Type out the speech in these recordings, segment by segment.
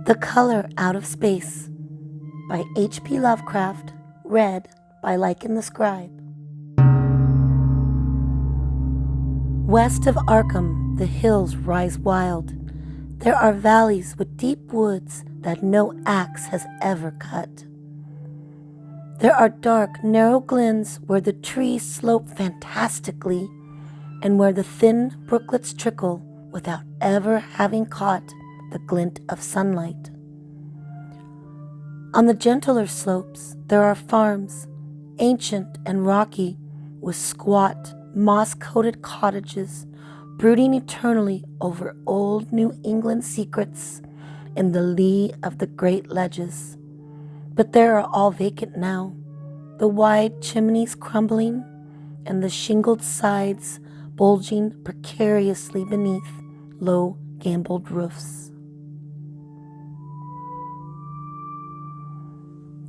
The Color Out of Space by H.P. Lovecraft, read by Lichen the Scribe. West of Arkham, the hills rise wild. There are valleys with deep woods that no axe has ever cut. There are dark, narrow glens where the trees slope fantastically and where the thin brooklets trickle without ever having caught the glint of sunlight. On the gentler slopes, there are farms, ancient and rocky, with squat, moss-coated cottages brooding eternally over old New England secrets in the lee of the great ledges. But they are all vacant now, the wide chimneys crumbling and the shingled sides bulging precariously beneath low gambled roofs.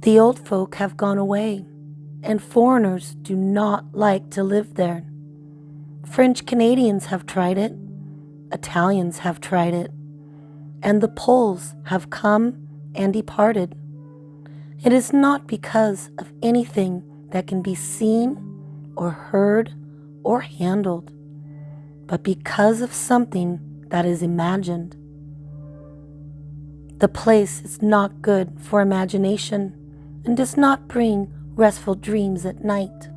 The old folk have gone away, and foreigners do not like to live there. French Canadians have tried it, Italians have tried it, and the Poles have come and departed. It is not because of anything that can be seen or heard or handled, but because of something that is imagined. The place is not good for imagination and does not bring restful dreams at night.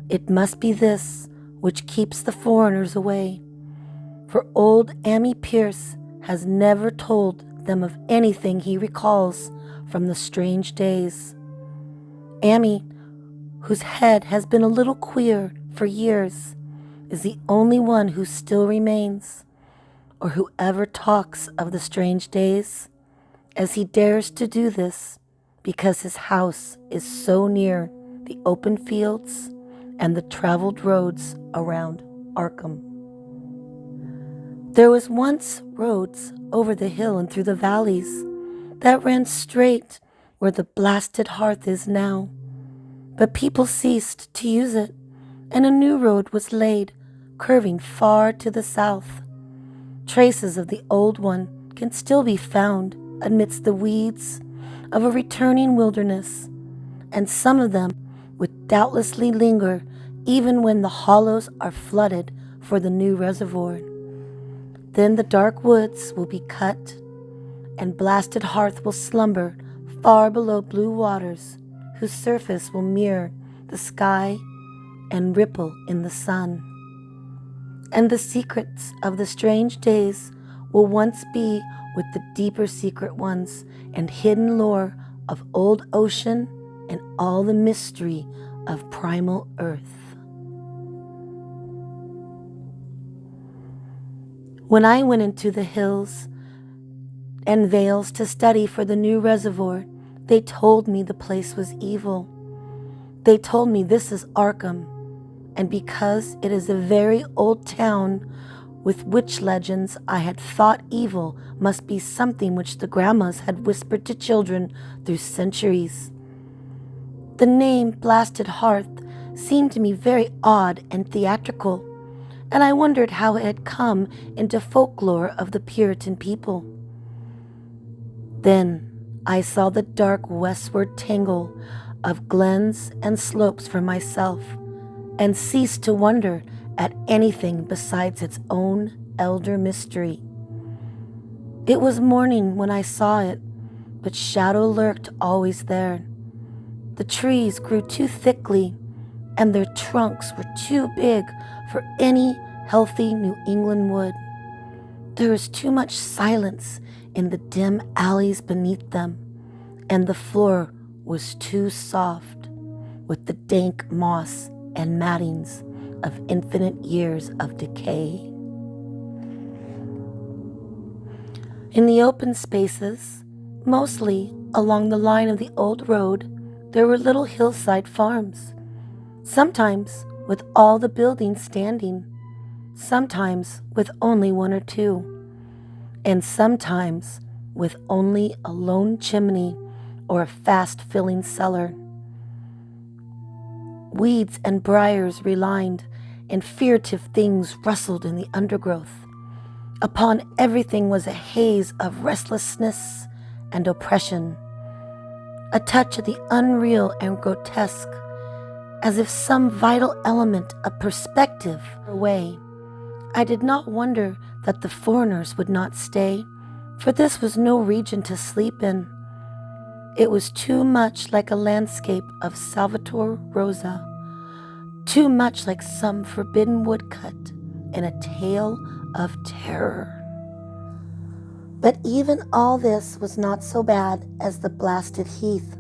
It must be this which keeps the foreigners away, for old Ammi Pierce has never told them of anything he recalls from the strange days. Ammi, whose head has been a little queer for years, is the only one who still remains, or who ever talks of the strange days, as he dares to do this because his house is so near the open fields and the traveled roads around Arkham. There was once roads over the hill and through the valleys that ran straight where the blasted hearth is now, but people ceased to use it, and a new road was laid, curving far to the south. Traces of the old one can still be found amidst the weeds of a returning wilderness, and some of them would doubtlessly linger even when the hollows are flooded for the new reservoir. Then the dark woods will be cut, and blasted hearth will slumber far below blue waters, whose surface will mirror the sky and ripple in the sun. And the secrets of the strange days will once be with the deeper secret ones and hidden lore of old ocean and all the mystery of primal earth. When I went into the hills and vales to study for the new reservoir, they told me the place was evil. They told me this is Arkham, and because it is a very old town with witch legends, I had thought evil must be something which the grandmas had whispered to children through centuries. The name Blasted Hearth seemed to me very odd and theatrical, and I wondered how it had come into folklore of the Puritan people. Then I saw the dark westward tangle of glens and slopes for myself, and ceased to wonder at anything besides its own elder mystery. It was morning when I saw it, but shadow lurked always there. The trees grew too thickly, and their trunks were too big for any healthy New England wood. There was too much silence in the dim alleys beneath them, and the floor was too soft with the dank moss and mattings of infinite years of decay. In the open spaces, mostly along the line of the old road, there were little hillside farms, sometimes with all the buildings standing, sometimes with only one or two, and sometimes with only a lone chimney or a fast-filling cellar. Weeds and briars relined, and furtive things rustled in the undergrowth. Upon everything was a haze of restlessness and oppression, a touch of the unreal and grotesque, as if some vital element of perspective were away. I did not wonder that the foreigners would not stay, for this was no region to sleep in. It was too much like a landscape of Salvator Rosa, too much like some forbidden woodcut in a tale of terror. But even all this was not so bad as the blasted heath.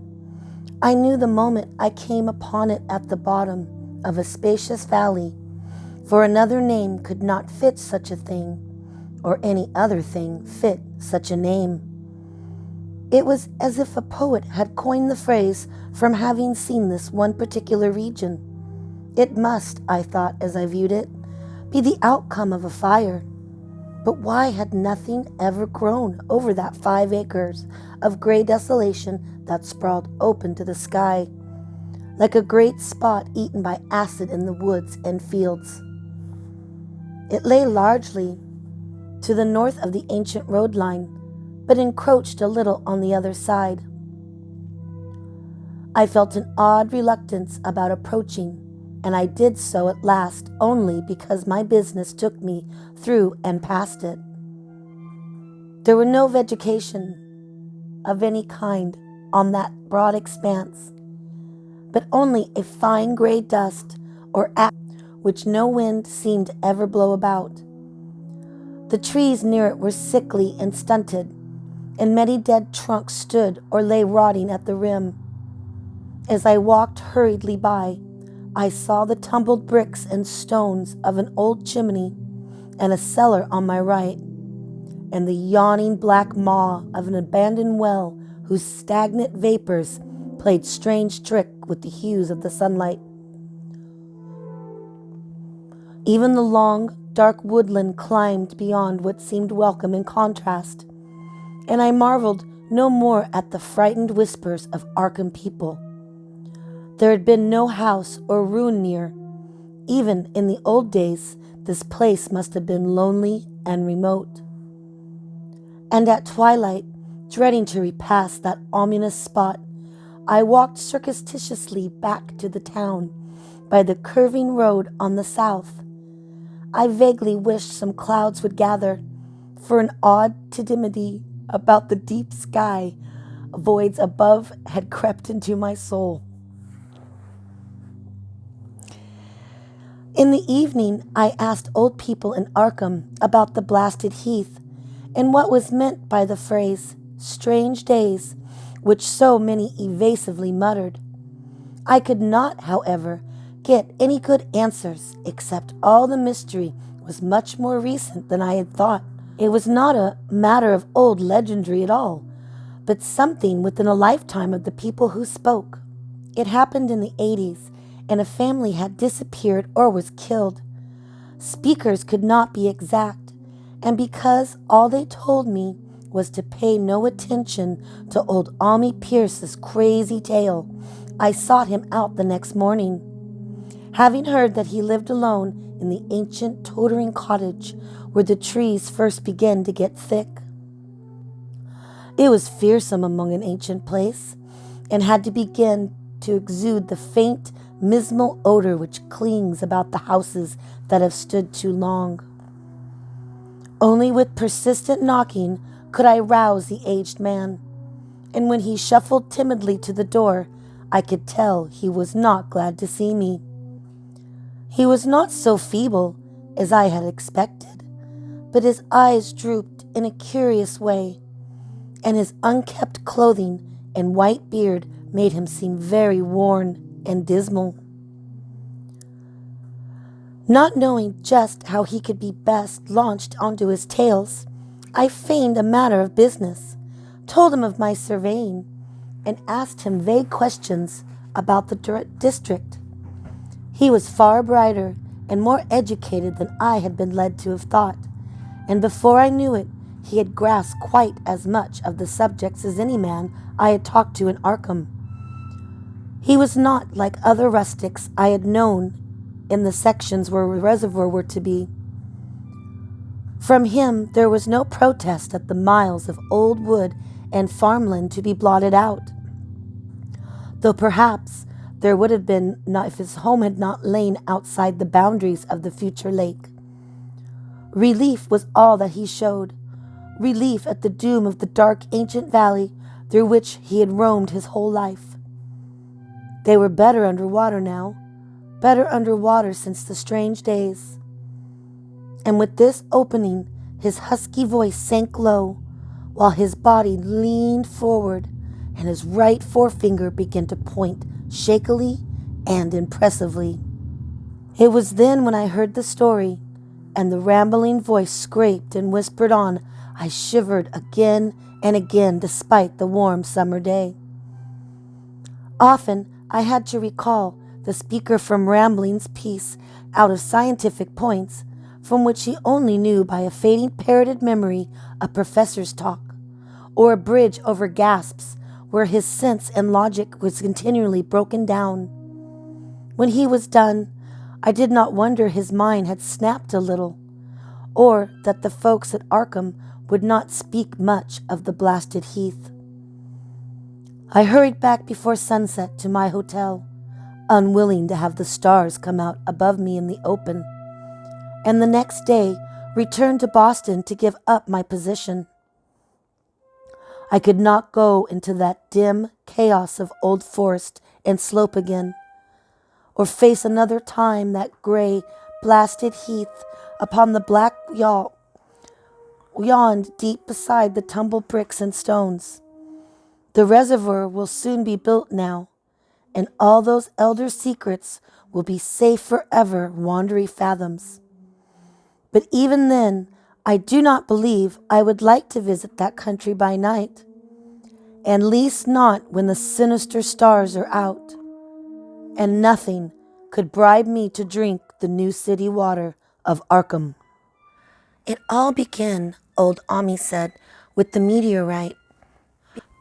I knew the moment I came upon it at the bottom of a spacious valley, for another name could not fit such a thing, or any other thing fit such a name. It was as if a poet had coined the phrase from having seen this one particular region. It must, I thought as I viewed it, be the outcome of a fire. But why had nothing ever grown over that 5 acres of gray desolation that sprawled open to the sky, like a great spot eaten by acid in the woods and fields? It lay largely to the north of the ancient road line, but encroached a little on the other side. I felt an odd reluctance about approaching, and I did so at last only because my business took me through and past it. There were no vegetation of any kind on that broad expanse, but only a fine gray dust or ash which no wind seemed to ever blow about. The trees near it were sickly and stunted, and many dead trunks stood or lay rotting at the rim. As I walked hurriedly by, I saw the tumbled bricks and stones of an old chimney and a cellar on my right, and the yawning black maw of an abandoned well whose stagnant vapors played strange trick with the hues of the sunlight. Even the long, dark woodland climbed beyond what seemed welcome in contrast, and I marveled no more at the frightened whispers of Arkham people. There had been no house or ruin near. Even in the old days, this place must have been lonely and remote. And at twilight, dreading to repass that ominous spot, I walked surreptitiously back to the town by the curving road on the south. I vaguely wished some clouds would gather, for an odd timidity about the deep sky voids above had crept into my soul. In the evening, I asked old people in Arkham about the blasted heath and what was meant by the phrase, strange days, which so many evasively muttered. I could not, however, get any good answers, except all the mystery was much more recent than I had thought. It was not a matter of old legendary at all, but something within a lifetime of the people who spoke. It happened in the 80s, and a family had disappeared or was killed. Speakers could not be exact, and because all they told me was to pay no attention to old Almy Pierce's crazy tale, I sought him out the next morning, having heard that he lived alone in the ancient tottering cottage where the trees first began to get thick. It was fearsome among an ancient place, and had to begin to exude the faint miasmal odor which clings about the houses that have stood too long. Only with persistent knocking could I rouse the aged man, and when he shuffled timidly to the door, I could tell he was not glad to see me. He was not so feeble as I had expected, but his eyes drooped in a curious way, and his unkempt clothing and white beard made him seem very worn and dismal. Not knowing just how he could be best launched onto his tales, I feigned a matter of business, told him of my surveying, and asked him vague questions about the district. He was far brighter and more educated than I had been led to have thought, and before I knew it, he had grasped quite as much of the subjects as any man I had talked to in Arkham. He was not like other rustics I had known in the sections where the reservoir were to be. From him there was no protest at the miles of old wood and farmland to be blotted out, though perhaps there would have been not if his home had not lain outside the boundaries of the future lake. Relief was all that he showed, relief at the doom of the dark ancient valley through which he had roamed his whole life. They were better under water now, better under water since the strange days. And with this opening, his husky voice sank low, while his body leaned forward, and his right forefinger began to point shakily and impressively. It was then when I heard the story, and the rambling voice scraped and whispered on, I shivered again and again despite the warm summer day. Often I had to recall the speaker from Rambling's piece out of scientific points, from which he only knew by a fading parroted memory a professor's talk, or a bridge over gasps where his sense and logic was continually broken down. When he was done, I did not wonder his mind had snapped a little, or that the folks at Arkham would not speak much of the blasted heath. I hurried back before sunset to my hotel, unwilling to have the stars come out above me in the open, and the next day returned to Boston to give up my position. I could not go into that dim chaos of old forest and slope again, or face another time that gray, blasted heath upon the black yawned deep beside the tumbled bricks and stones. The reservoir will soon be built now, and all those elder secrets will be safe forever wandery fathoms. But even then, I do not believe I would like to visit that country by night, and least not when the sinister stars are out, and nothing could bribe me to drink the new city water of Arkham. It all began, old Ami said, with the meteorite.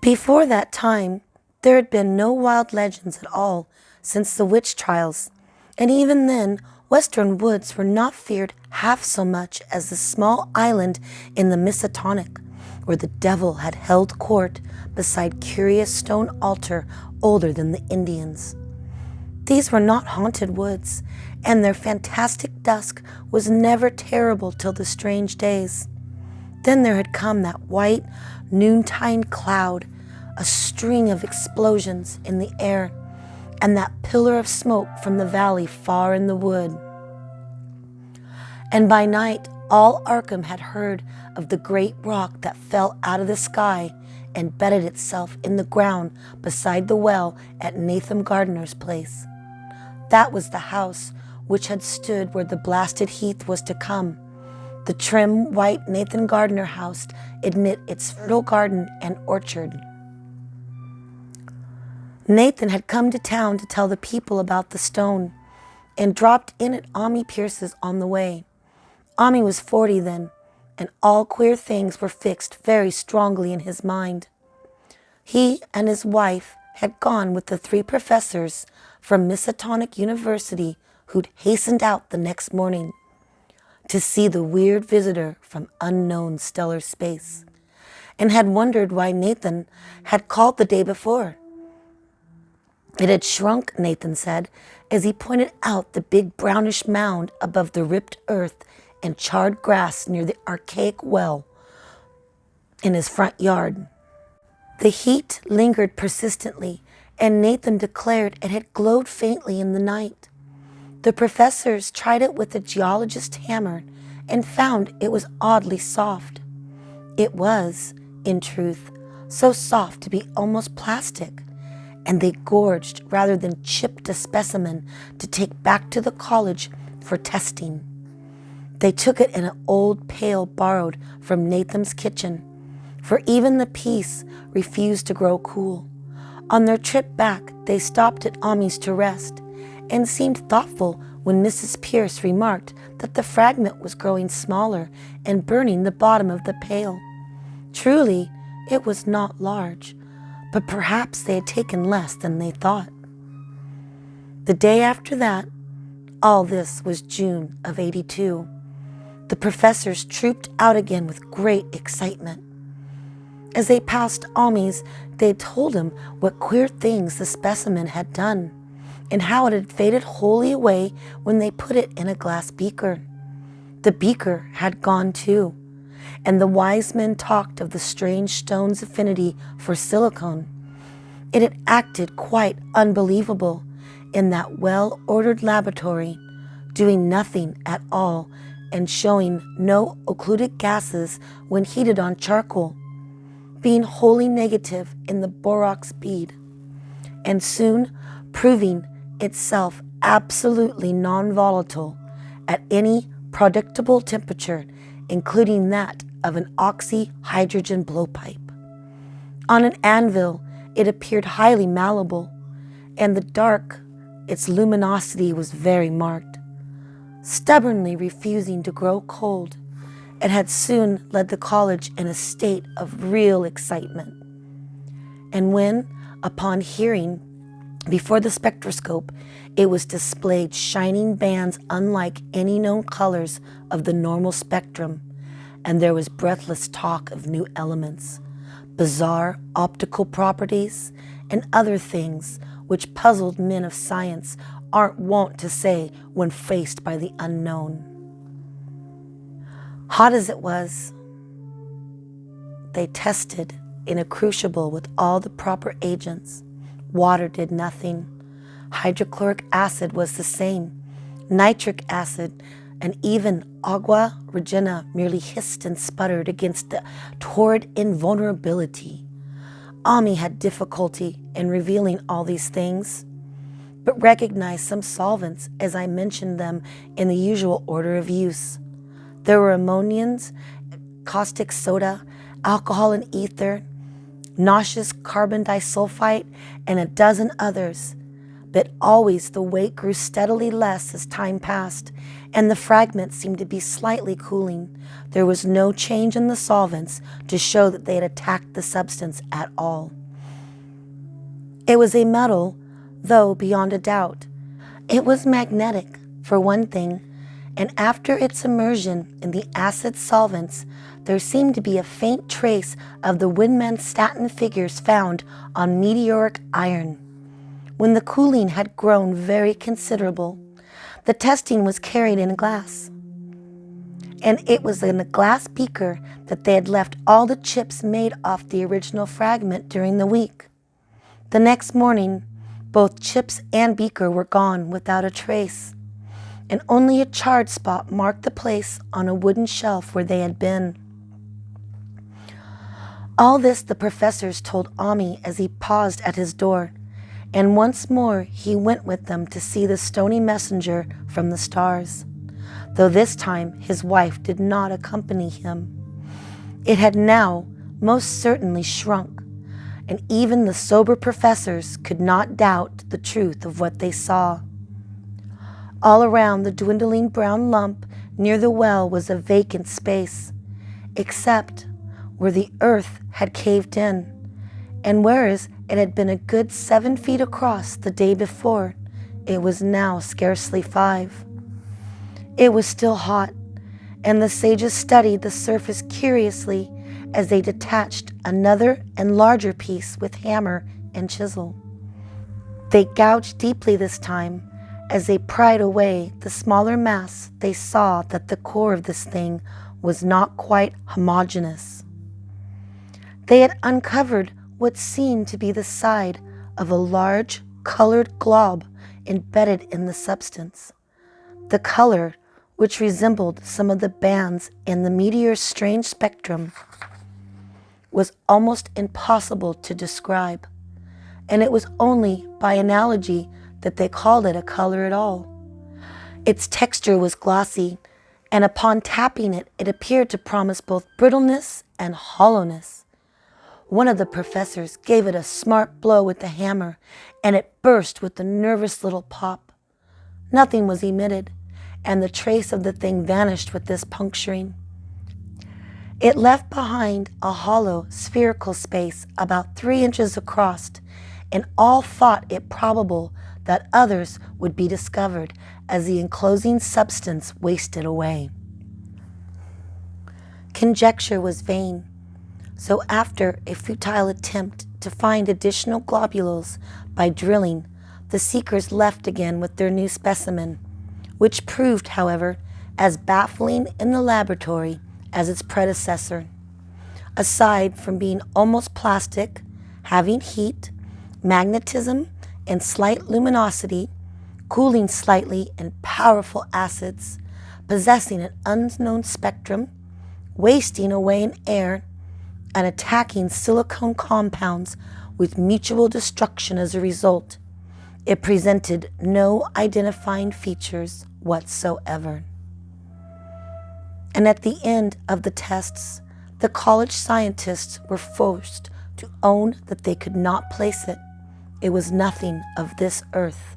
Before that time, there had been no wild legends at all since the witch trials, and even then, western woods were not feared half so much as the small island in the Miskatonic, where the devil had held court beside curious stone altar older than the Indians. These were not haunted woods, and their fantastic dusk was never terrible till the strange days. Then there had come that white noontide cloud, a string of explosions in the air, and that pillar of smoke from the valley far in the wood. And by night, all Arkham had heard of the great rock that fell out of the sky and bedded itself in the ground beside the well at Nathan Gardner's place. That was the house which had stood where the blasted heath was to come, the trim white Nathan Gardner house amid its fertile garden and orchard. Nathan had come to town to tell the people about the stone, and dropped in at Ami Pierce's on the way. Ami was 40 then, and all queer things were fixed very strongly in his mind. He and his wife had gone with the 3 professors from Miskatonic University who'd hastened out the next morning to see the weird visitor from unknown stellar space, and had wondered why Nathan had called the day before. It had shrunk, Nathan said, as he pointed out the big brownish mound above the ripped earth and charred grass near the archaic well in his front yard. The heat lingered persistently, and Nathan declared it had glowed faintly in the night. The professors tried it with a geologist's hammer and found it was oddly soft. It was, in truth, so soft to be almost plastic, and they gorged rather than chipped a specimen to take back to the college for testing. They took it in an old pail borrowed from Nathan's kitchen, for even the piece refused to grow cool. On their trip back, they stopped at Ami's to rest, and seemed thoughtful when Mrs. Pierce remarked that the fragment was growing smaller and burning the bottom of the pail. Truly, it was not large, but perhaps they had taken less than they thought. The day after that, all this was June of '82, The professors trooped out again with great excitement. As they passed Ami's, they told him what queer things the specimen had done, and how it had faded wholly away when they put it in a glass beaker. The beaker had gone too, and the wise men talked of the strange stone's affinity for silicone. It had acted quite unbelievable in that well-ordered laboratory, doing nothing at all and showing no occluded gases when heated on charcoal, being wholly negative in the borax bead, and soon proving itself absolutely non-volatile at any predictable temperature, including that of an oxyhydrogen blowpipe. On an anvil, it appeared highly malleable, and the dark, its luminosity was very marked. Stubbornly refusing to grow cold, it had soon led the college in a state of real excitement. And when, upon hearing before the spectroscope, it was displayed shining bands unlike any known colors of the normal spectrum, and there was breathless talk of new elements, bizarre optical properties, and other things which puzzled men of science aren't wont to say when faced by the unknown. Hot as it was, they tested in a crucible with all the proper agents. Water did nothing. Hydrochloric acid was the same. Nitric acid and even agua regina merely hissed and sputtered against the torrid invulnerability. Ami had difficulty in revealing all these things, but recognized some solvents as I mentioned them in the usual order of use. There were ammoniums, caustic soda, alcohol and ether, nauseous carbon disulfite, and a dozen others. But always the weight grew steadily less as time passed, and the fragments seemed to be slightly cooling. There was no change in the solvents to show that they had attacked the substance at all. It was a metal, though beyond a doubt. It was magnetic, for one thing, and after its immersion in the acid solvents, there seemed to be a faint trace of the Widmanstatin figures found on meteoric iron. When the cooling had grown very considerable, the testing was carried in glass. And it was in a glass beaker that they had left all the chips made off the original fragment during the week. The next morning, both chips and beaker were gone without a trace, and only a charred spot marked the place on a wooden shelf where they had been. All this the professors told Ami as he paused at his door, and once more he went with them to see the stony messenger from the stars, though this time his wife did not accompany him. It had now most certainly shrunk, and even the sober professors could not doubt the truth of what they saw. All around the dwindling brown lump near the well was a vacant space, except where the earth had caved in, and whereas it had been a good 7 feet across the day before, it was now scarcely 5. It was still hot, and the sages studied the surface curiously as they detached another and larger piece with hammer and chisel. They gouged deeply this time. As they pried away the smaller mass, they saw that the core of this thing was not quite homogeneous. They had uncovered what seemed to be the side of a large colored glob embedded in the substance. The color, which resembled some of the bands in the meteor's strange spectrum, was almost impossible to describe, and it was only by analogy that they called it a color at all. Its texture was glossy, and upon tapping it, it appeared to promise both brittleness and hollowness. One of the professors gave it a smart blow with the hammer, and it burst with a nervous little pop. Nothing was emitted, and the trace of the thing vanished with this puncturing. It left behind a hollow, spherical space about 3 inches across, and all thought it probable that others would be discovered as the enclosing substance wasted away. Conjecture was vain, so after a futile attempt to find additional globules by drilling, the seekers left again with their new specimen, which proved, however, as baffling in the laboratory as its predecessor. Aside from being almost plastic, having heat, magnetism, and slight luminosity, cooling slightly in powerful acids, possessing an unknown spectrum, wasting away in air, and attacking silicone compounds with mutual destruction as a result, it presented no identifying features whatsoever. And at the end of the tests, the college scientists were forced to own that they could not place it. It was nothing of this earth,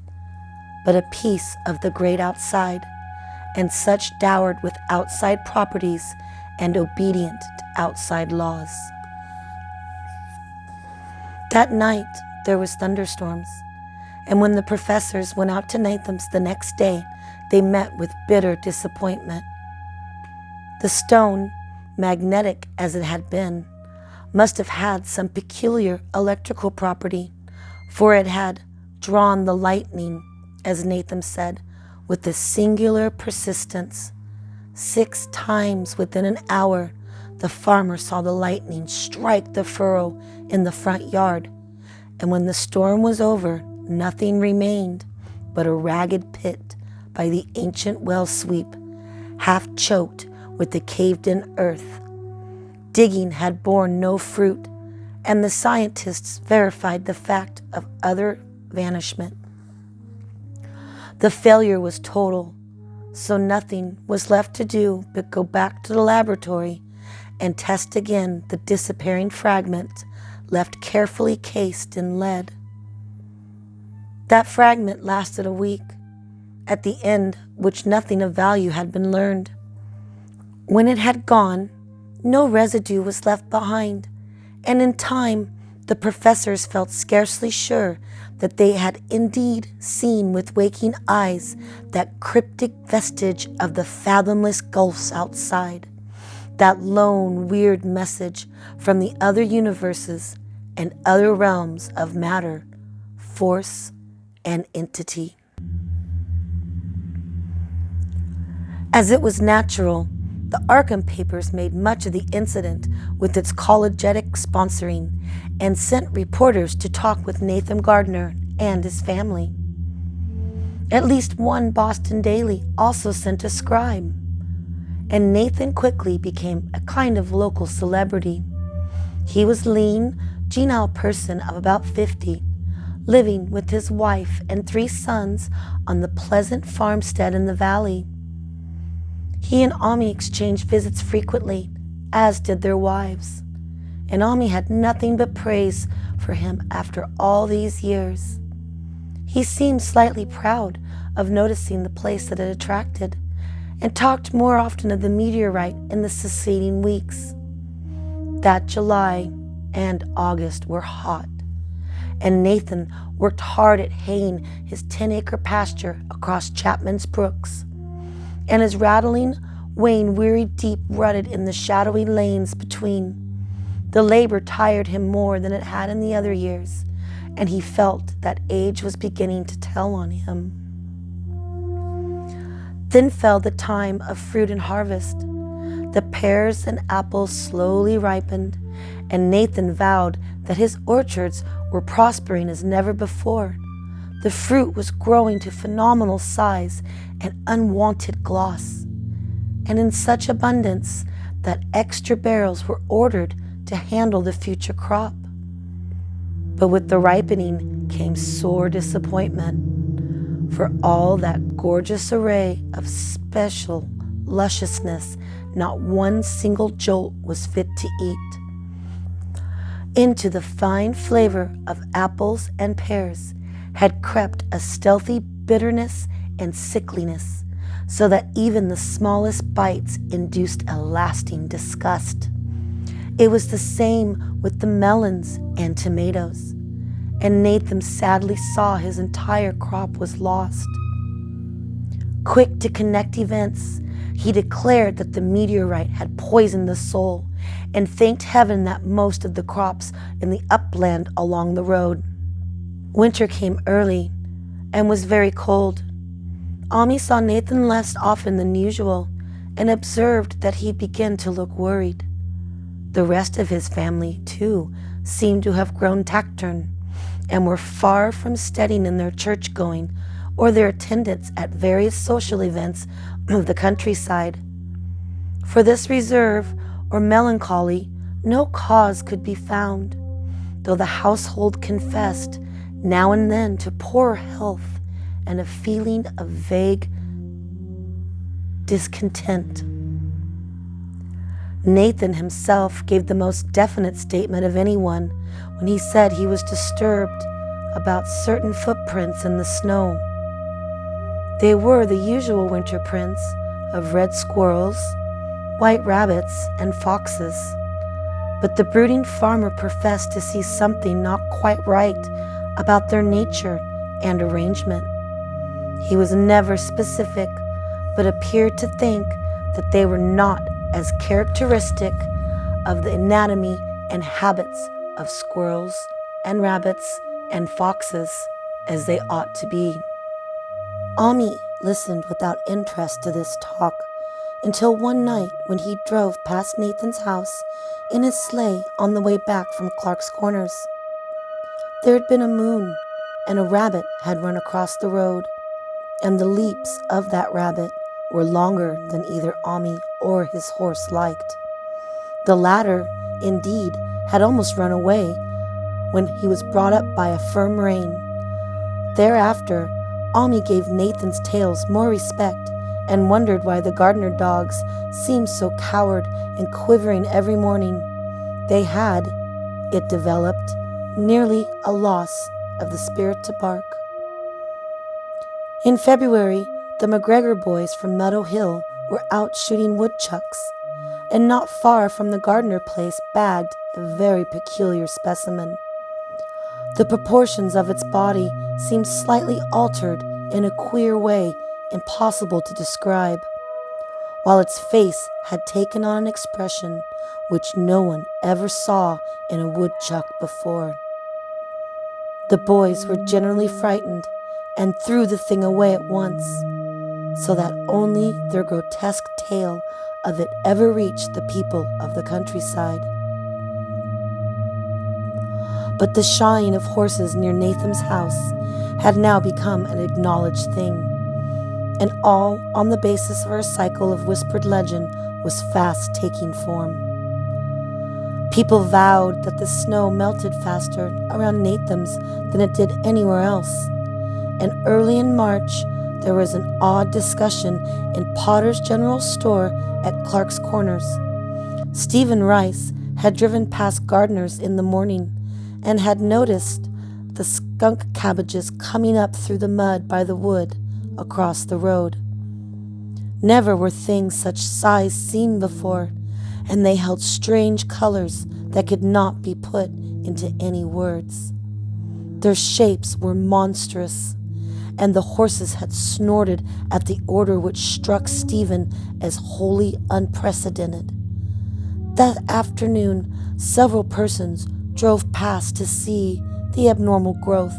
but a piece of the great outside, and such dowered with outside properties and obedient to outside laws. That night there was thunderstorms, and when the professors went out to Nathan's the next day, they met with bitter disappointment. The stone, magnetic as it had been, must have had some peculiar electrical property, for it had drawn the lightning, as Nathan said, with a singular persistence. 6 times within an hour, the farmer saw the lightning strike the furrow in the front yard, and when the storm was over, nothing remained but a ragged pit by the ancient well sweep, half choked with the caved-in earth. Digging had borne no fruit, and the scientists verified the fact of utter vanishment. The failure was total, so nothing was left to do but go back to the laboratory and test again the disappearing fragment left carefully cased in lead. That fragment lasted a week, at the end which nothing of value had been learned. When it had gone, no residue was left behind, and in time the professors felt scarcely sure that they had indeed seen with waking eyes that cryptic vestige of the fathomless gulfs outside, that lone, weird message from the other universes and other realms of matter, force, and entity. As it was natural, the Arkham papers made much of the incident with its collegetic sponsoring and sent reporters to talk with Nathan Gardner and his family. At least one Boston daily also sent a scribe, and Nathan quickly became a kind of local celebrity. He was a lean, genial person of about 50, living with his wife and 3 sons on the pleasant farmstead in the valley. He and Ami exchanged visits frequently, as did their wives, and Ami had nothing but praise for him after all these years. He seemed slightly proud of noticing the place that it attracted, and talked more often of the meteorite in the succeeding weeks. That July and August were hot, and Nathan worked hard at haying his 10-acre pasture across Chapman's Brooks, and his rattling wain weary deep rutted in the shadowy lanes between. The labor tired him more than it had in the other years, and he felt that age was beginning to tell on him. Then fell the time of fruit and harvest. The pears and apples slowly ripened, and Nathan vowed that his orchards were prospering as never before. The fruit was growing to phenomenal size and unwanted gloss, and in such abundance that extra barrels were ordered to handle the future crop. But with the ripening came sore disappointment, for all that gorgeous array of special lusciousness, not one single jolt was fit to eat. Into the fine flavor of apples and pears had crept a stealthy bitterness and sickliness, so that even the smallest bites induced a lasting disgust. It was the same with the melons and tomatoes, and Nathan sadly saw his entire crop was lost. Quick to connect events, he declared that the meteorite had poisoned the soul and thanked heaven that most of the crops in the upland along the road. Winter came early and was very cold. Ami saw Nathan less often than usual and observed that he began to look worried. The rest of his family, too, seemed to have grown taciturn and were far from steadying in their church-going or their attendance at various social events of the countryside. For this reserve or melancholy, no cause could be found, though the household confessed now and then to poor health and a feeling of vague discontent. Nathan himself gave the most definite statement of anyone when he said he was disturbed about certain footprints in the snow. They were the usual winter prints of red squirrels, white rabbits, and foxes, but the brooding farmer professed to see something not quite right about their nature and arrangement. He was never specific, but appeared to think that they were not as characteristic of the anatomy and habits of squirrels and rabbits and foxes as they ought to be. Ami listened without interest to this talk until one night when he drove past Nathan's house in his sleigh on the way back from Clark's Corners. There had been a moon, and a rabbit had run across the road, and the leaps of that rabbit were longer than either Ami or his horse liked. The latter, indeed, had almost run away when he was brought up by a firm rein. Thereafter, Ami gave Nathan's tales more respect and wondered why the gardener dogs seemed so coward and quivering every morning. They had, it developed, nearly a loss of the spirit to bark. In February, the McGregor boys from Meadow Hill were out shooting woodchucks, and not far from the Gardner place bagged a very peculiar specimen. The proportions of its body seemed slightly altered in a queer way impossible to describe, while its face had taken on an expression which no one ever saw in a woodchuck before. The boys were generally frightened and threw the thing away at once, so that only their grotesque tale of it ever reached the people of the countryside. But the shying of horses near Nathan's house had now become an acknowledged thing, and all on the basis of our cycle of whispered legend was fast taking form. People vowed that the snow melted faster around Nathan's than it did anywhere else, and early in March there was an odd discussion in Potter's General Store at Clark's Corners. Stephen Rice had driven past Gardner's in the morning and had noticed the skunk cabbages coming up through the mud by the wood across the road. Never were things such size seen before, and they held strange colors that could not be put into any words. Their shapes were monstrous, and the horses had snorted at the order which struck Stephen as wholly unprecedented. That afternoon, several persons drove past to see the abnormal growth,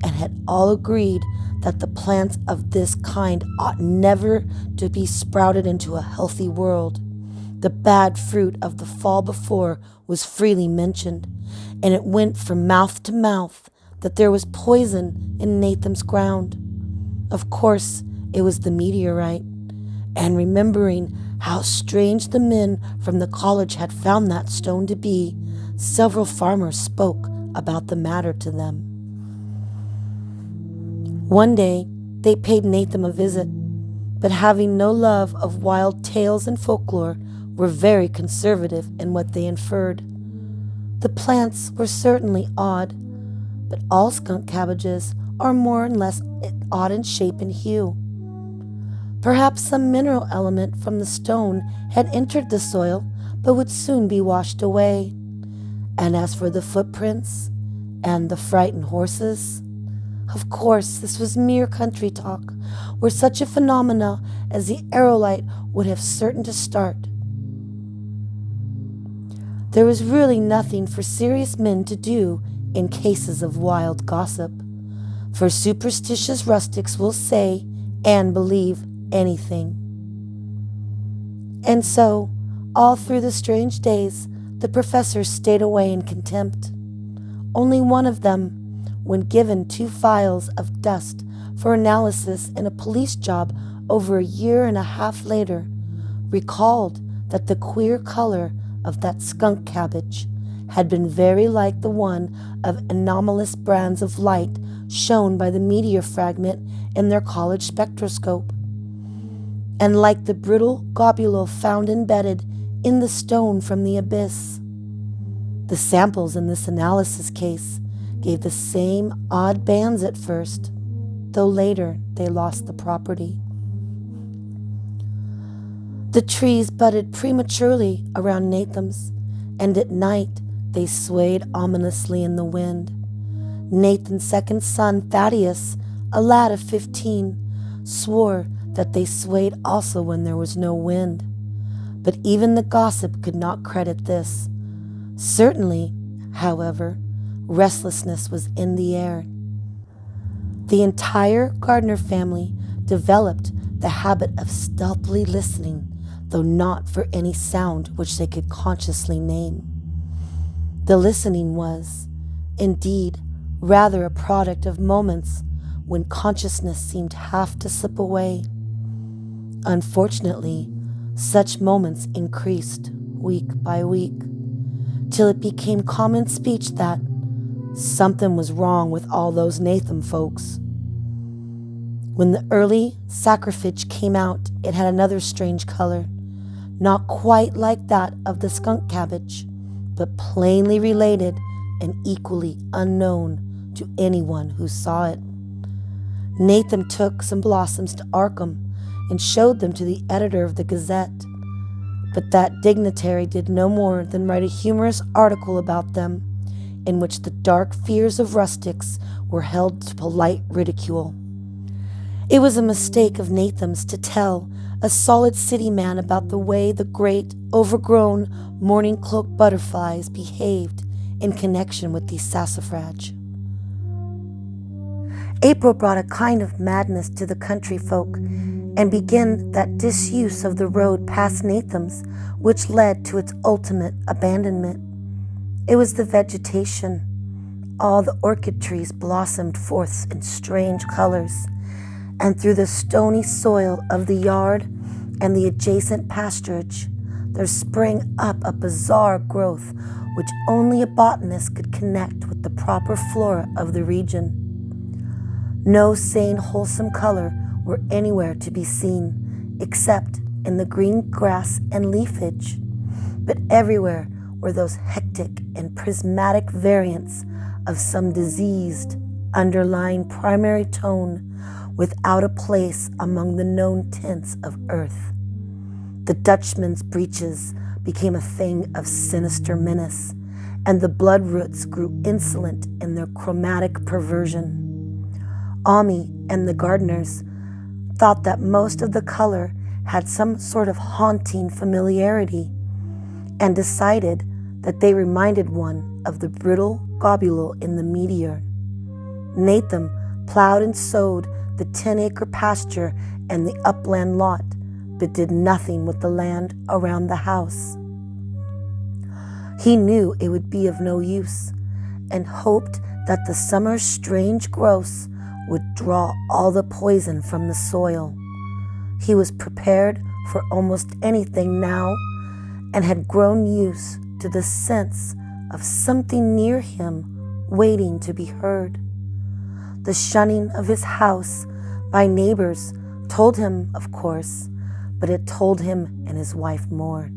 and had all agreed that the plants of this kind ought never to be sprouted into a healthy world. The bad fruit of the fall before was freely mentioned, and it went from mouth to mouth that there was poison in Nathan's ground. Of course, it was the meteorite, and remembering how strange the men from the college had found that stone to be, several farmers spoke about the matter to them. One day, they paid Nathan a visit, but having no love of wild tales and folklore, were very conservative in what they inferred. The plants were certainly odd, but all skunk cabbages are more or less odd in shape and hue. Perhaps some mineral element from the stone had entered the soil, but would soon be washed away. And as for the footprints and the frightened horses, Of course, this was mere country talk, where such a phenomena as the aerolite would have certain to start. There was really nothing for serious men to do in cases of wild gossip, for superstitious rustics will say and believe anything. And so, all through the strange days, the professors stayed away in contempt. Only one of them, when given 2 phials of dust for analysis in a police job over a year and a half later, recalled that the queer color of that skunk cabbage had been very like the one of anomalous bands of light shown by the meteor fragment in their college spectroscope, and like the brittle globule found embedded in the stone from the abyss. The samples in this analysis case gave the same odd bands at first, though later they lost the property. The trees budded prematurely around Nathan's, and at night they swayed ominously in the wind. Nathan's second son, Thaddeus, a lad of 15, swore that they swayed also when there was no wind. But even the gossip could not credit this. Certainly, however, restlessness was in the air. The entire Gardner family developed the habit of stealthily listening, though not for any sound which they could consciously name. The listening was, indeed, rather a product of moments when consciousness seemed half to slip away. Unfortunately, such moments increased week by week, till it became common speech that something was wrong with all those Nathan folks. When the early sacrifice came out, it had another strange color, not quite like that of the skunk cabbage, but plainly related and equally unknown to anyone who saw it. Nathan took some blossoms to Arkham and showed them to the editor of the Gazette, but that dignitary did no more than write a humorous article about them, in which the dark fears of rustics were held to polite ridicule. It was a mistake of Nathan's to tell a solid city man about the way the great, overgrown, morning cloak butterflies behaved in connection with these sassafrage. April brought a kind of madness to the country folk, and began that disuse of the road past Nathan's which led to its ultimate abandonment. It was the vegetation. All the orchid trees blossomed forth in strange colors, and through the stony soil of the yard and the adjacent pasturage there sprang up a bizarre growth which only a botanist could connect with the proper flora of the region. No sane, wholesome color were anywhere to be seen, except in the green grass and leafage, but everywhere were those hectic and prismatic variants of some diseased, underlying primary tone without a place among the known tints of earth. The Dutchman's breeches became a thing of sinister menace, and the bloodroots grew insolent in their chromatic perversion. Ami and the gardeners thought that most of the color had some sort of haunting familiarity, and decided that they reminded one of the brittle globule in the meteor. Nathan plowed and sowed the 10-acre pasture and the upland lot, but did nothing with the land around the house. He knew it would be of no use, and hoped that the summer's strange growths would draw all the poison from the soil. He was prepared for almost anything now, and had grown used to the sense of something near him waiting to be heard. The shunning of his house by neighbors told him, of course, but it told him and his wife more.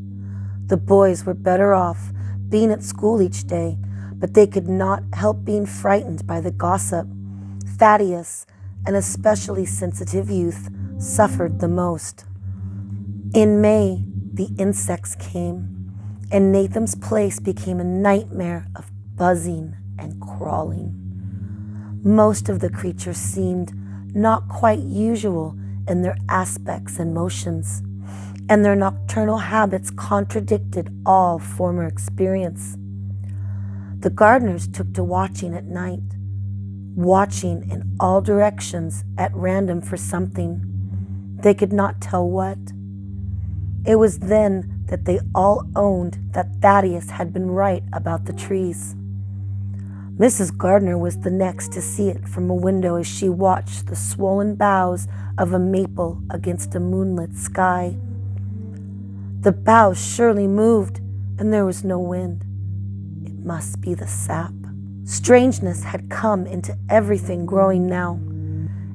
The boys were better off being at school each day, but they could not help being frightened by the gossip. Thaddeus, an especially sensitive youth, suffered the most. In May, the insects came, and Nathan's place became a nightmare of buzzing and crawling. Most of the creatures seemed not quite usual in their aspects and motions, and their nocturnal habits contradicted all former experience. The gardeners took to watching at night, watching in all directions at random for something. They could not tell what. It was then that they all owned that Thaddeus had been right about the trees. Mrs. Gardner was the next to see it from a window as she watched the swollen boughs of a maple against a moonlit sky. The boughs surely moved, and there was no wind. It must be the sap. Strangeness had come into everything growing now,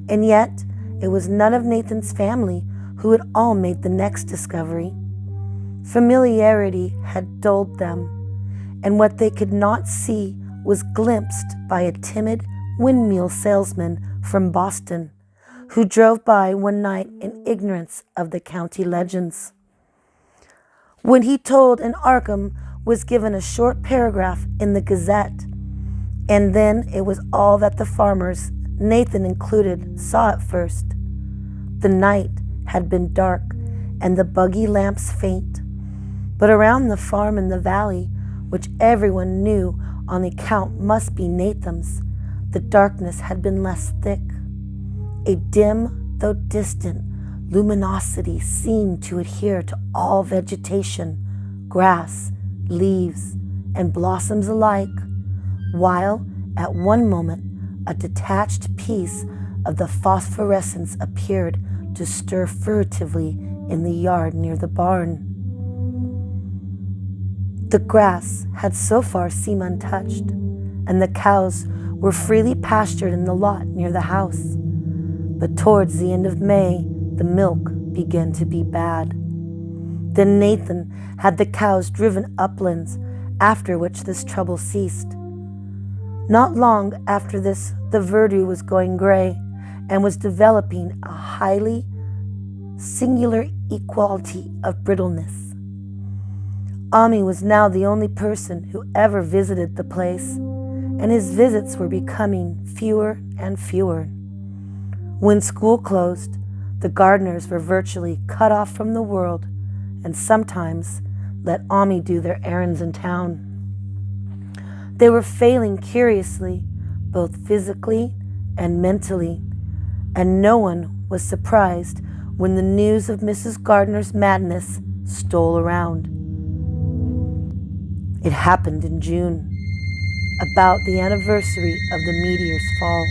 and yet it was none of Nathan's family who had all made the next discovery. Familiarity had dulled them, and what they could not see was glimpsed by a timid windmill salesman from Boston who drove by one night in ignorance of the county legends. When he told an Arkham was given a short paragraph in the Gazette, and then it was all that the farmers, Nathan included, saw at first. The night had been dark and the buggy lamps faint, but around the farm in the valley, which everyone knew on the account must be Nathan's, the darkness had been less thick. A dim, though distant, luminosity seemed to adhere to all vegetation, grass, leaves, and blossoms alike, while at one moment a detached piece of the phosphorescence appeared to stir furtively in the yard near the barn. The grass had so far seemed untouched, and the cows were freely pastured in the lot near the house. But towards the end of May, the milk began to be bad. Then Nathan had the cows driven uplands, after which this trouble ceased. Not long after this, the verdure was going gray and was developing a highly singular equality of brittleness. Ami was now the only person who ever visited the place, and his visits were becoming fewer and fewer. When school closed, the gardeners were virtually cut off from the world and sometimes let Ami do their errands in town. They were failing curiously, both physically and mentally, and no one was surprised when the news of Mrs. Gardner's madness stole around. It happened in June, about the anniversary of the meteor's fall,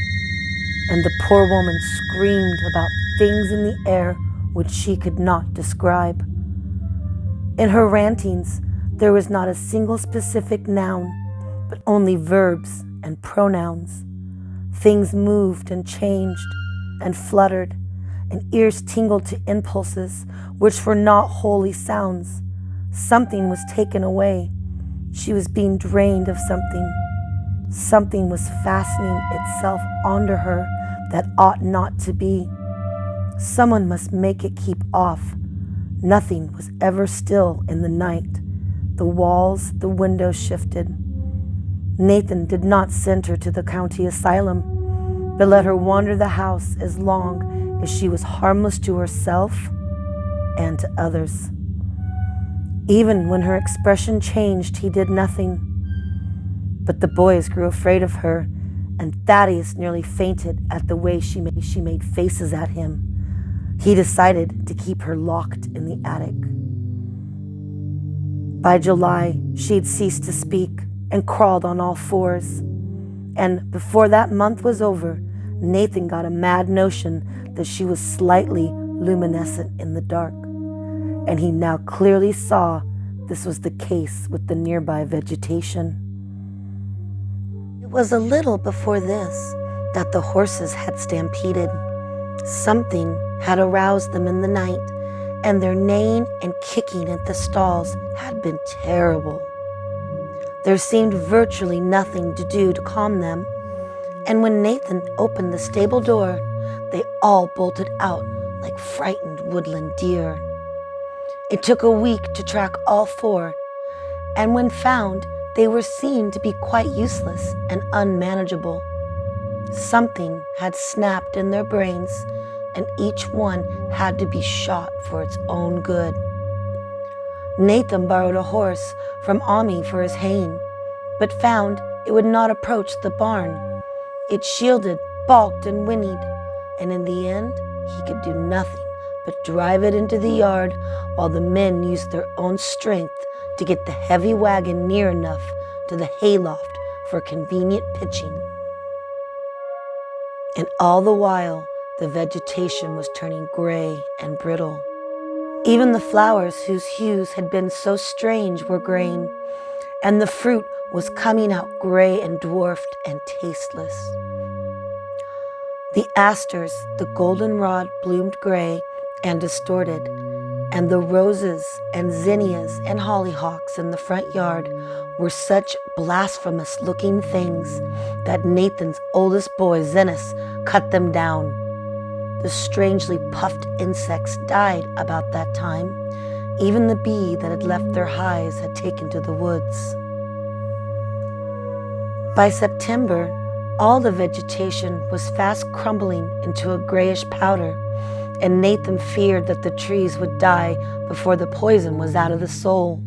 and the poor woman screamed about things in the air which she could not describe. In her rantings, there was not a single specific noun, but only verbs and pronouns. Things moved and changed and fluttered, and ears tingled to impulses which were not wholly sounds. Something was taken away. She was being drained of something. Something was fastening itself onto her that ought not to be. Someone must make it keep off. Nothing was ever still in the night. The walls, the windows shifted. Nathan did not send her to the county asylum, but let her wander the house as long as she was harmless to herself and to others. Even when her expression changed, he did nothing. But the boys grew afraid of her, and Thaddeus nearly fainted at the way she made faces at him. He decided to keep her locked in the attic. By July, she had ceased to speak and crawled on all fours. And before that month was over, Nathan got a mad notion that she was slightly luminescent in the dark. And he now clearly saw this was the case with the nearby vegetation. It was a little before this that the horses had stampeded. Something had aroused them in the night, and their neighing and kicking at the stalls had been terrible. There seemed virtually nothing to do to calm them, and when Nathan opened the stable door, they all bolted out like frightened woodland deer. It took a week to track all four, and when found, they were seen to be quite useless and unmanageable. Something had snapped in their brains, and each one had to be shot for its own good. Nathan borrowed a horse from Ami for his haying, but found it would not approach the barn. It shielded, balked, and whinnied, and in the end, he could do nothing but drive it into the yard while the men used their own strength to get the heavy wagon near enough to the hayloft for convenient pitching. And all the while, the vegetation was turning gray and brittle. Even the flowers whose hues had been so strange were graying, and the fruit was coming out gray and dwarfed and tasteless. The asters, the goldenrod, bloomed gray and distorted, and the roses and zinnias and hollyhocks in the front yard were such blasphemous-looking things that Nathan's oldest boy, Zenas, cut them down. The strangely puffed insects died about that time. Even the bee that had left their hives had taken to the woods. By September, all the vegetation was fast crumbling into a grayish powder, and Nathan feared that the trees would die before the poison was out of the soul.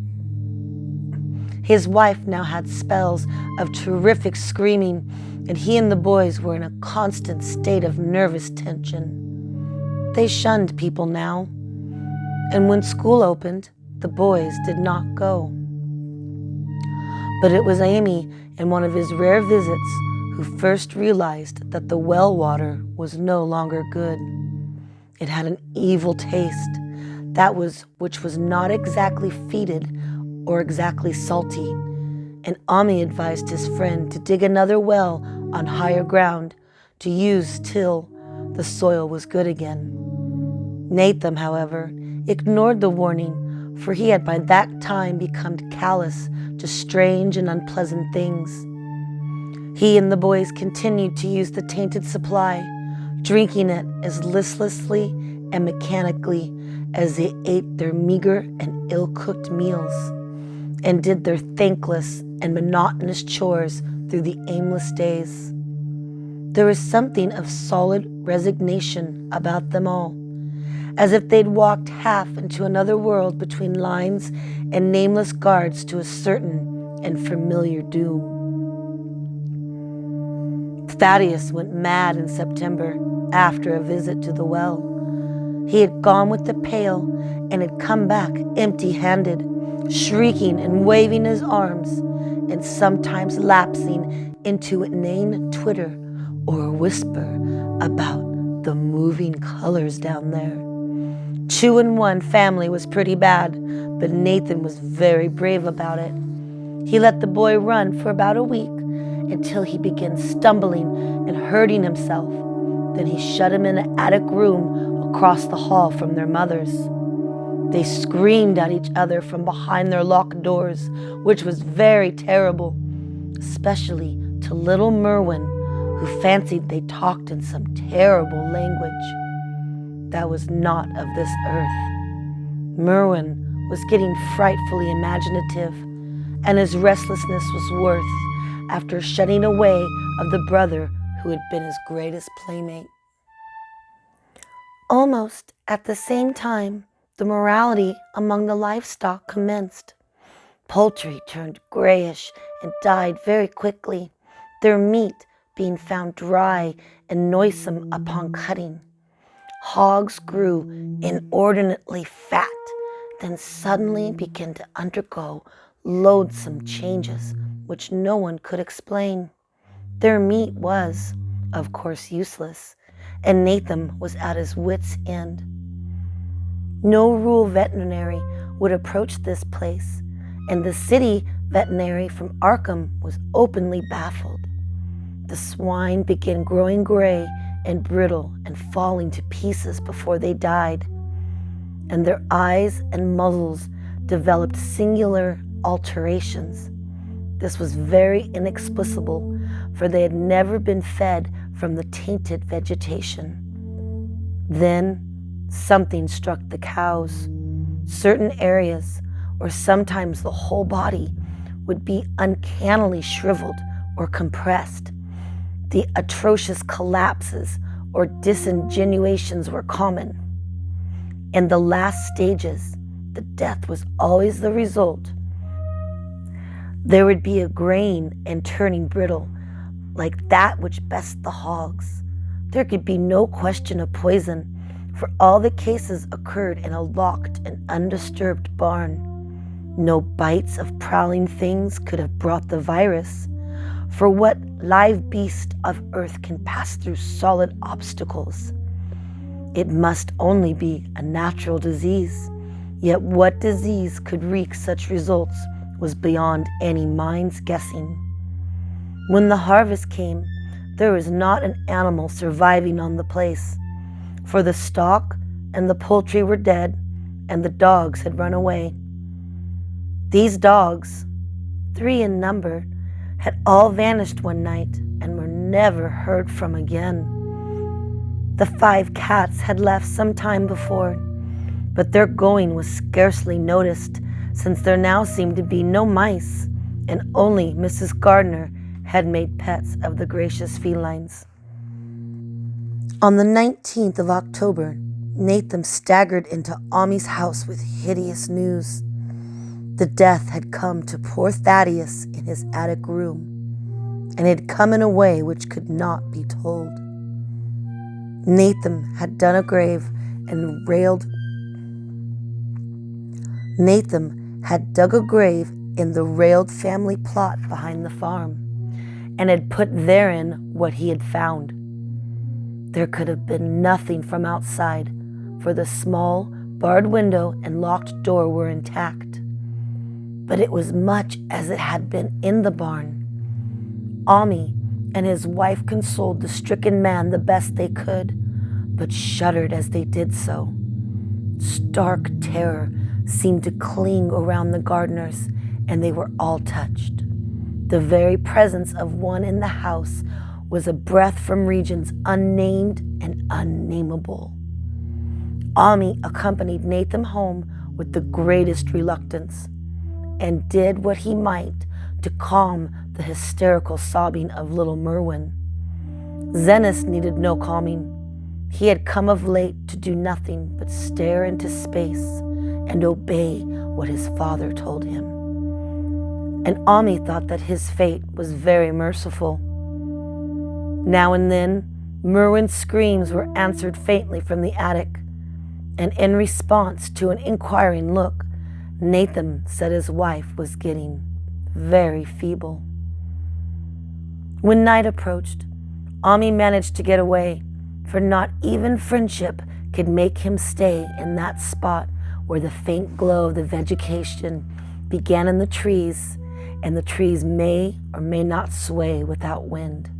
His wife now had spells of terrific screaming, and he and the boys were in a constant state of nervous tension. They shunned people now, and when school opened, the boys did not go. But it was Amy, in one of his rare visits, who first realized that the well water was no longer good. It had an evil taste, which was not exactly fetid or exactly salty, and Ami advised his friend to dig another well on higher ground to use till the soil was good again. Nathan, however, ignored the warning, for he had by that time become callous to strange and unpleasant things. He and the boys continued to use the tainted supply, drinking it as listlessly and mechanically as they ate their meager and ill-cooked meals, and did their thankless and monotonous chores through the aimless days. There was something of solid resignation about them all, as if they'd walked half into another world between lines and nameless guards to a certain and familiar doom. Thaddeus went mad in September after a visit to the well. He had gone with the pail and had come back empty-handed, shrieking and waving his arms, and sometimes lapsing into inane twitter or a whisper about the moving colors down there. 2-in-1 family was pretty bad, but Nathan was very brave about it. He let the boy run for about a week until he began stumbling and hurting himself. Then he shut him in an attic room across the hall from their mother's. They screamed at each other from behind their locked doors, which was very terrible, especially to little Merwin, who fancied they talked in some terrible language that was not of this earth. Merwin was getting frightfully imaginative, and his restlessness was worse after shunning away of the brother who had been his greatest playmate. Almost at the same time, the morality among the livestock commenced. Poultry turned grayish and died very quickly, their meat being found dry and noisome upon cutting. Hogs grew inordinately fat, then suddenly began to undergo loathsome changes which no one could explain. Their meat was, of course, useless, and Nathan was at his wits' end. No rural veterinary would approach this place, and the city veterinary from Arkham was openly baffled. The swine began growing gray and brittle and falling to pieces before they died, and their eyes and muzzles developed singular alterations. This was very inexplicable, for they had never been fed from the tainted vegetation. Then something struck the cows. Certain areas, or sometimes the whole body, would be uncannily shriveled or compressed. The atrocious collapses or disingenuations were common. In the last stages, the death was always the result. There would be a grain and turning brittle, like that which best the hogs. There could be no question of poison, for all the cases occurred in a locked and undisturbed barn. No bites of prowling things could have brought the virus, for what live beast of earth can pass through solid obstacles? It must only be a natural disease, yet what disease could wreak such results was beyond any mind's guessing. When the harvest came, there was not an animal surviving on the place, for the stock and the poultry were dead, and the dogs had run away. These dogs, 3 in number, had all vanished one night and were never heard from again. The 5 cats had left some time before, but their going was scarcely noticed, since there now seemed to be no mice, and only Mrs. Gardner had made pets of the gracious felines. On the 19th of October, Nathan staggered into Amy's house with hideous news. The death had come to poor Thaddeus in his attic room, and had come in a way which could not be told. Nathan had dug a grave in the railed family plot behind the farm, and had put therein what he had found. There could have been nothing from outside, for the small, barred window and locked door were intact. But it was much as it had been in the barn. Ami and his wife consoled the stricken man the best they could, but shuddered as they did so. Stark terror seemed to cling around the Gardners, and they were all touched. The very presence of one in the house was a breath from regions unnamed and unnameable. Ami accompanied Nathan home with the greatest reluctance, and did what he might to calm the hysterical sobbing of little Merwin. Zenas needed no calming. He had come of late to do nothing but stare into space and obey what his father told him. And Ami thought that his fate was very merciful. Now and then, Merwin's screams were answered faintly from the attic, and in response to an inquiring look, Nathan said his wife was getting very feeble. When night approached, Ami managed to get away, for not even friendship could make him stay in that spot where the faint glow of the vegetation began in the trees, and the trees may or may not sway without wind.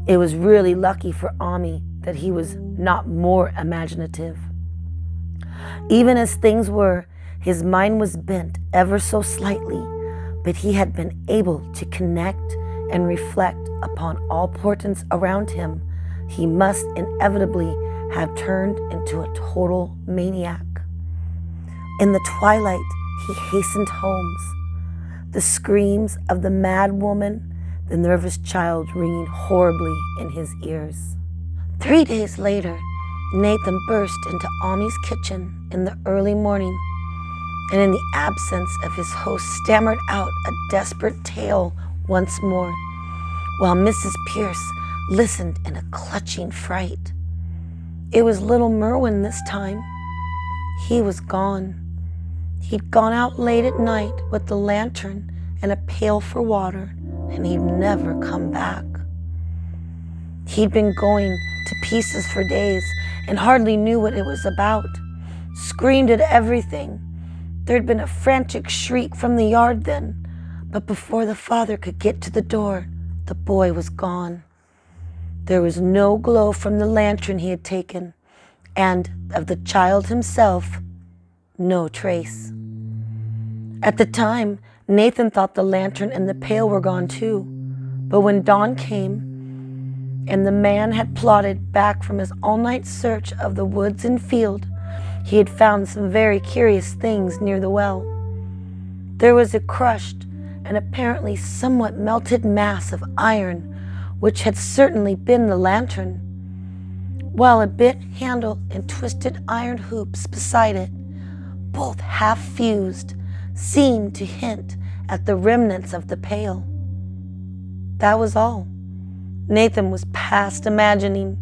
It was really lucky for Ami that he was not more imaginative. Even as things were, his mind was bent ever so slightly, but he had been able to connect and reflect upon all portents around him. He must inevitably have turned into a total maniac. In the twilight, he hastened homes, the screams of the mad woman, the nervous child ringing horribly in his ears. 3 days later, Nathan burst into Ami's kitchen in the early morning, and in the absence of his host stammered out a desperate tale once more, while Mrs. Pierce listened in a clutching fright. It was little Merwin this time. He was gone. He'd gone out late at night with the lantern and a pail for water, and he'd never come back. He'd been going to pieces for days and hardly knew what it was about. Screamed at everything. There'd been a frantic shriek from the yard then, but before the father could get to the door, the boy was gone. There was no glow from the lantern he had taken, and of the child himself, no trace. At the time, Nathan thought the lantern and the pail were gone too, but when dawn came, and the man had plodded back from his all-night search of the woods and field, he had found some very curious things near the well. There was a crushed and apparently somewhat melted mass of iron which had certainly been the lantern, while a bit handle and twisted iron hoops beside it, both half fused, seemed to hint at the remnants of the pail. That was all. Nathan was past imagining.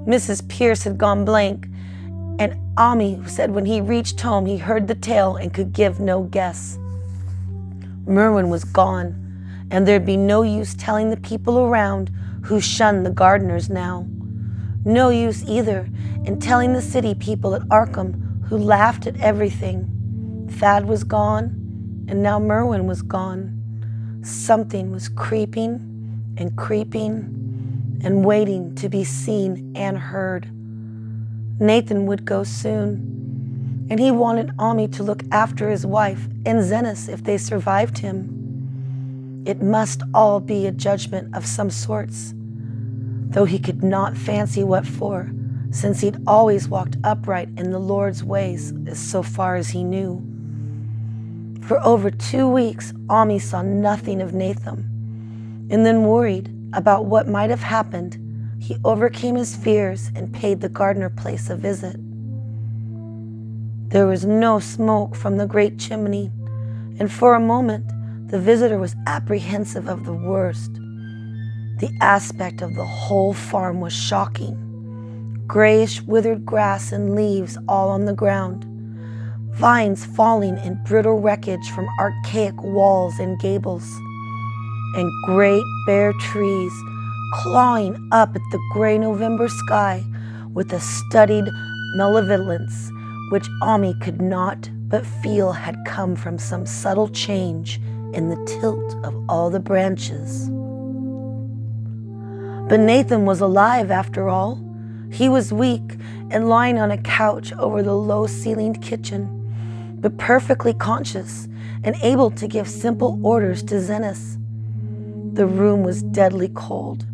Mrs. Pierce had gone blank, and Ami said when he reached home he heard the tale and could give no guess. Merwin was gone, and there'd be no use telling the people around who shunned the gardeners now. No use either in telling the city people at Arkham who laughed at everything. Thad was gone, and now Merwin was gone. Something was creeping and waiting to be seen and heard. Nathan would go soon, and he wanted Ami to look after his wife and Zenas if they survived him. It must all be a judgment of some sorts, though he could not fancy what for, since he'd always walked upright in the Lord's ways so far as he knew. For over 2 weeks, Ami saw nothing of Nathan, and then worried about what might have happened, he overcame his fears and paid the gardener place a visit. There was no smoke from the great chimney, and for a moment the visitor was apprehensive of the worst. The aspect of the whole farm was shocking. Grayish withered grass and leaves all on the ground, vines falling in brittle wreckage from archaic walls and gables, and great bare trees clawing up at the gray November sky with a studied malevolence which Ami could not but feel had come from some subtle change in the tilt of all the branches. But Nathan was alive after all. He was weak and lying on a couch over the low-ceilinged kitchen, but perfectly conscious and able to give simple orders to Zenas. The room was deadly cold,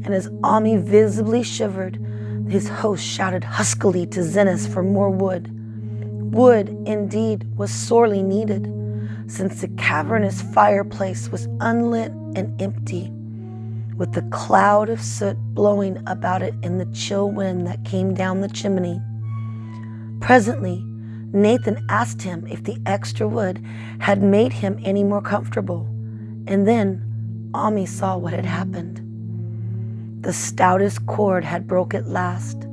and as Ami visibly shivered, his host shouted huskily to Zenas for more wood. Wood, indeed, was sorely needed, since the cavernous fireplace was unlit and empty, with the cloud of soot blowing about it in the chill wind that came down the chimney. Presently, Nathan asked him if the extra wood had made him any more comfortable, and then Ami saw what had happened. The stoutest cord had broke at last,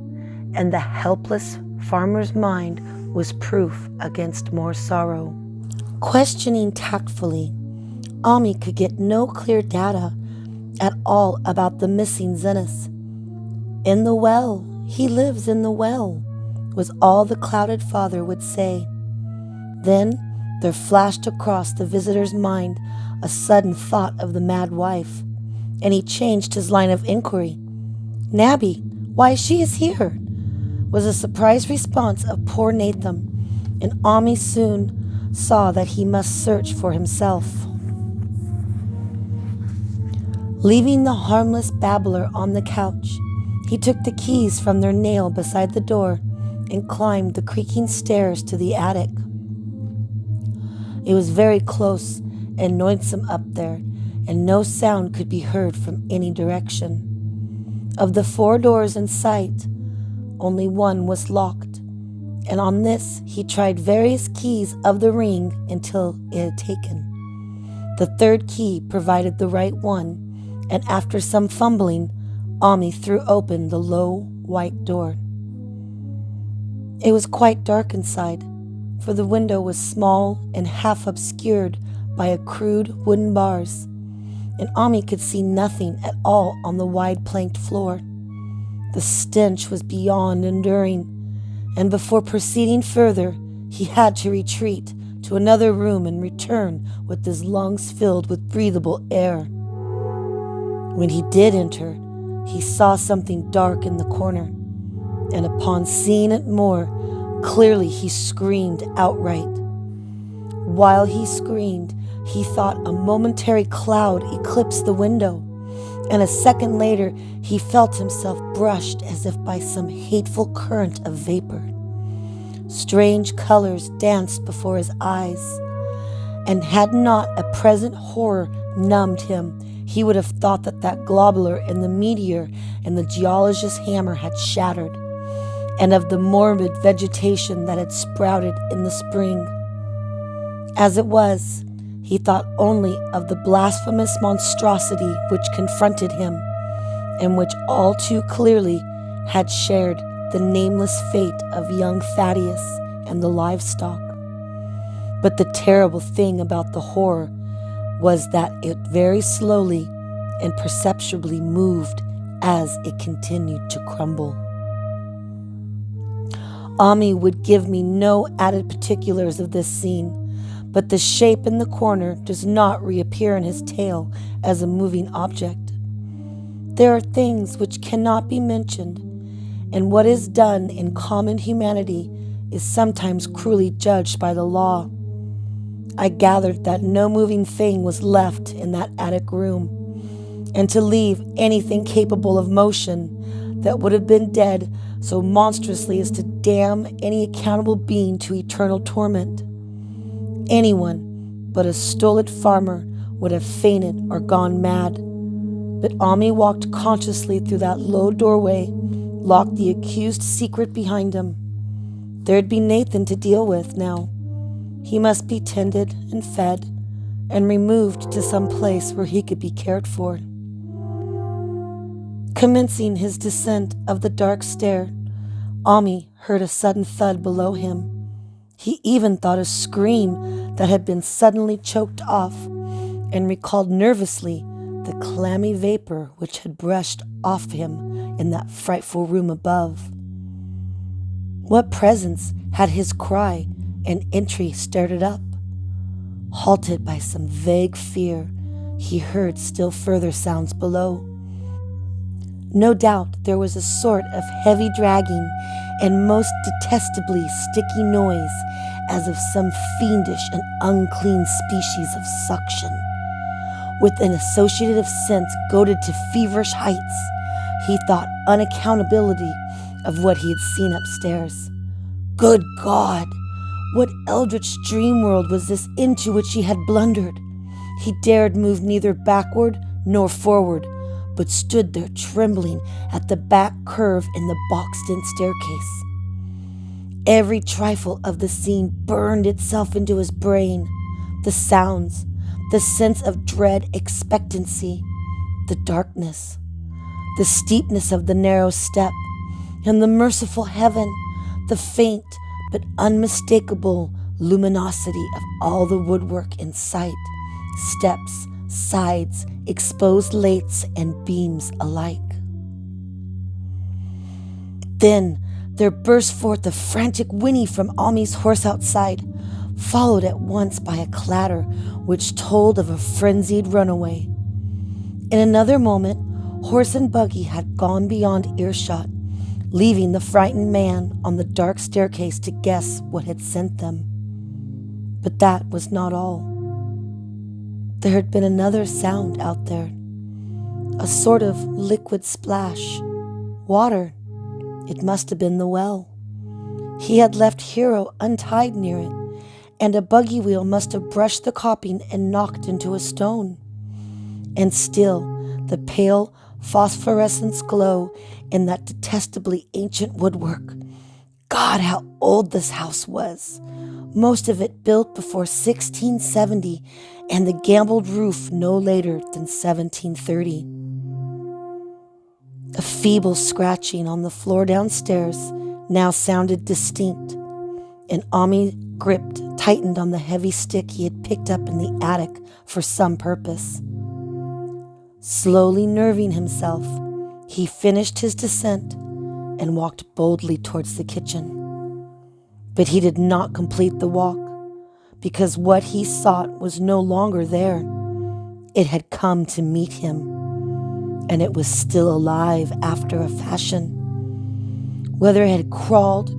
and the helpless farmer's mind was proof against more sorrow. Questioning tactfully, Ami could get no clear data at all about the missing Zenas. In the well, he lives in the well, was all the clouded father would say. Then there flashed across the visitor's mind a sudden thought of the mad wife, and he changed his line of inquiry. "Nabby, why, she is here," was a surprised response of poor Nathan, and Ami soon saw that he must search for himself. Leaving the harmless babbler on the couch, he took the keys from their nail beside the door and climbed the creaking stairs to the attic. It was very close and noisome up there, and no sound could be heard from any direction. Of the 4 doors in sight, only one was locked, and on this he tried various keys of the ring until it had taken. The 3rd key provided the right one, and after some fumbling, Ami threw open the low white door. It was quite dark inside, for the window was small and half obscured by a crude wooden bars, and Ami could see nothing at all on the wide planked floor. The stench was beyond enduring, and before proceeding further, he had to retreat to another room and return with his lungs filled with breathable air. When he did enter, he saw something dark in the corner, and upon seeing it more clearly, he screamed outright. While he screamed, he thought a momentary cloud eclipsed the window, and a second later he felt himself brushed as if by some hateful current of vapor. Strange colors danced before his eyes, and had not a present horror numbed him, he would have thought that globular in the meteor and the geologist's hammer had shattered, and of the morbid vegetation that had sprouted in the spring. As it was, he thought only of the blasphemous monstrosity which confronted him, and which all too clearly had shared the nameless fate of young Thaddeus and the livestock. But the terrible thing about the horror was that it very slowly and perceptibly moved as it continued to crumble. Ami would give me no added particulars of this scene, but the shape in the corner does not reappear in his tale as a moving object. There are things which cannot be mentioned, and what is done in common humanity is sometimes cruelly judged by the law. I gathered that no moving thing was left in that attic room, and to leave anything capable of motion that would have been dead so monstrously as to damn any accountable being to eternal torment. Anyone but a stolid farmer would have fainted or gone mad. But Ami walked consciously through that low doorway, locked the accused secret behind him. There'd be Nathan to deal with now. He must be tended and fed and removed to some place where he could be cared for. Commencing his descent of the dark stair, Ami heard a sudden thud below him. He even thought a scream that had been suddenly choked off, and recalled nervously the clammy vapor which had brushed off him in that frightful room above. What presence had his cry and entry started up? Halted by some vague fear, he heard still further sounds below. No doubt there was a sort of heavy dragging and most detestably sticky noise, as of some fiendish and unclean species of suction. With an associative sense goaded to feverish heights, he thought unaccountability of what he had seen upstairs. Good God! What eldritch dream world was this into which he had blundered? He dared move neither backward nor forward, but stood there trembling at the back curve in the boxed-in staircase. Every trifle of the scene burned itself into his brain. The sounds, the sense of dread expectancy, the darkness, the steepness of the narrow step, and the merciful heaven, the faint but unmistakable luminosity of all the woodwork in sight, steps, sides, exposed laths, and beams alike. Then there burst forth a frantic whinny from Ami's horse outside, followed at once by a clatter which told of a frenzied runaway. In another moment, horse and buggy had gone beyond earshot, leaving the frightened man on the dark staircase to guess what had sent them. But that was not all. There had been another sound out there, a sort of liquid splash. Water. It must have been the well. He had left Hero untied near it, and a buggy wheel must have brushed the coping and knocked into a stone. And still, the pale phosphorescence glow in that detestably ancient woodwork. God, how old this house was! Most of it built before 1670, and the gambled roof no later than 1730. A feeble scratching on the floor downstairs now sounded distinct, and Ami tightened on the heavy stick he had picked up in the attic for some purpose. Slowly nerving himself, he finished his descent and walked boldly towards the kitchen. But he did not complete the walk, because what he sought was no longer there. It had come to meet him, and it was still alive after a fashion. Whether it had crawled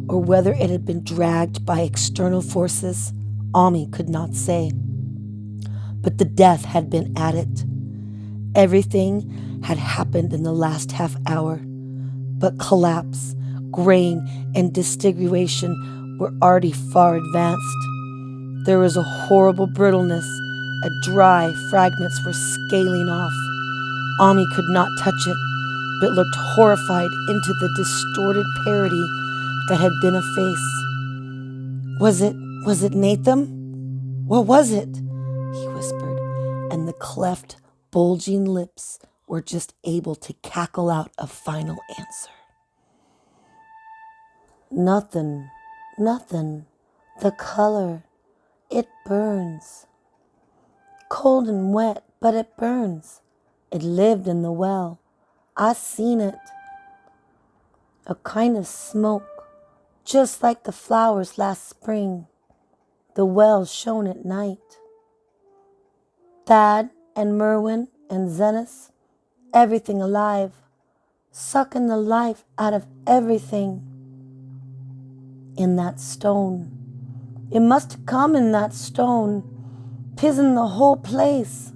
or whether it had been dragged by external forces, Ami could not say. But the death had been at it. Everything had happened in the last half hour, but collapse, grain, and disfiguration were already far advanced. There was a horrible brittleness Dry fragments were scaling off. Ami could not touch it, but looked horrified into the distorted parody that had been a face. Was it Nathan? What was it? He whispered, and the cleft, bulging lips were just able to cackle out a final answer. Nothing. The color, it burns. Cold and wet, but it burns. It lived in the well. I seen it. A kind of smoke, just like the flowers last spring. The well shone at night. Thad and Merwin and Zenas, everything alive, sucking the life out of everything. In that stone. It must have come in that stone, pizzing the whole place.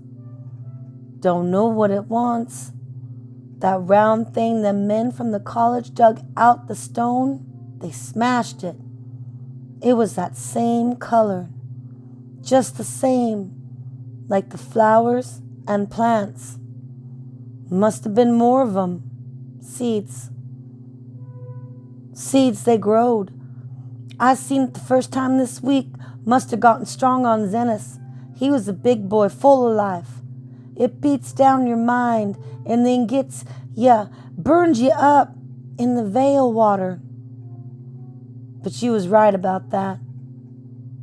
Don't know what it wants. That round thing the men from the college dug out the stone, they smashed it. It was that same color, just the same, like the flowers and plants. Must have been more of them. Seeds they growed. I seen it the first time this week. Must have gotten strong on Zenas. He was a big boy, full of life. It beats down your mind and then gets ya, burns you up in the veil water. But she was right about that.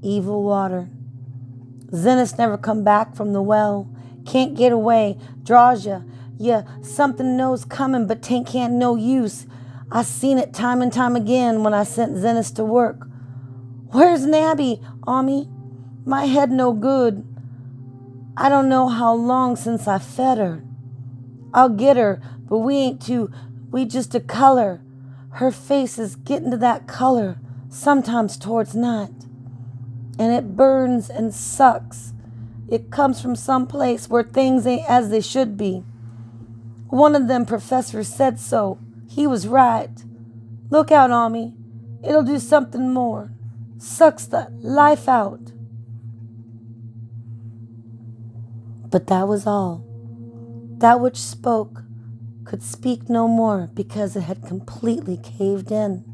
Evil water. Zenas never come back from the well. Can't get away. Draws ya. Yeah, something knows coming, but can't no use. I seen it time and time again when I sent Zenas to work. Where's Nabby, Ami? My head no good. I don't know how long since I fed her. I'll get her, but we just a color. Her face is getting to that color, sometimes towards night. And it burns and sucks. It comes from some place where things ain't as they should be. One of them professors said so. He was right. Look out, Ami. It'll do something more. Sucks the life out. But that was all. That which spoke could speak no more because it had completely caved in.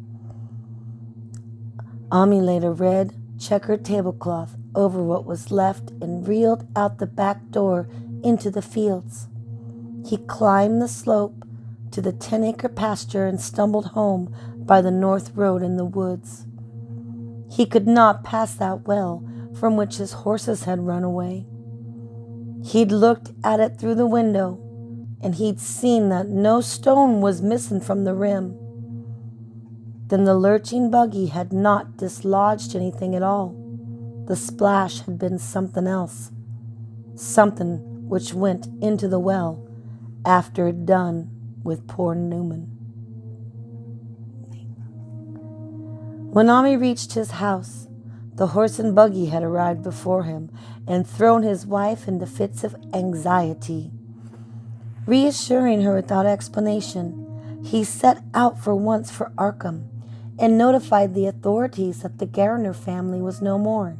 Ami laid a red, checkered tablecloth over what was left and reeled out the back door into the fields. He climbed the slope to the 10-acre pasture and stumbled home by the north road in the woods. He could not pass that well from which his horses had run away. He'd looked at it through the window, and he'd seen that no stone was missing from the rim. Then the lurching buggy had not dislodged anything at all. The splash had been something else, something which went into the well after it done with poor Newman. When Ami reached his house, the horse and buggy had arrived before him and thrown his wife into fits of anxiety. Reassuring her without explanation, he set out for once for Arkham and notified the authorities that the Garner family was no more.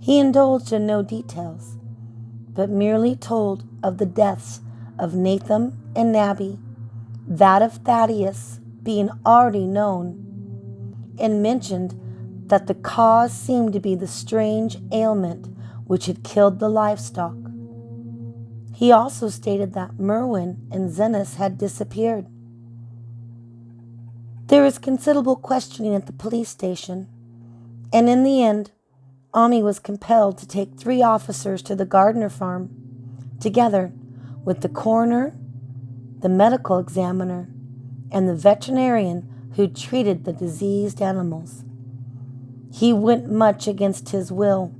He indulged in no details, but merely told of the deaths of Nathan and Nabby, that of Thaddeus being already known, and mentioned that the cause seemed to be the strange ailment which had killed the livestock. He also stated that Merwin and Zenas had disappeared. There was considerable questioning at the police station, and in the end, Ami was compelled to take 3 officers to the Gardner farm, together with the coroner, the medical examiner, and the veterinarian who treated the diseased animals. He went much against his will,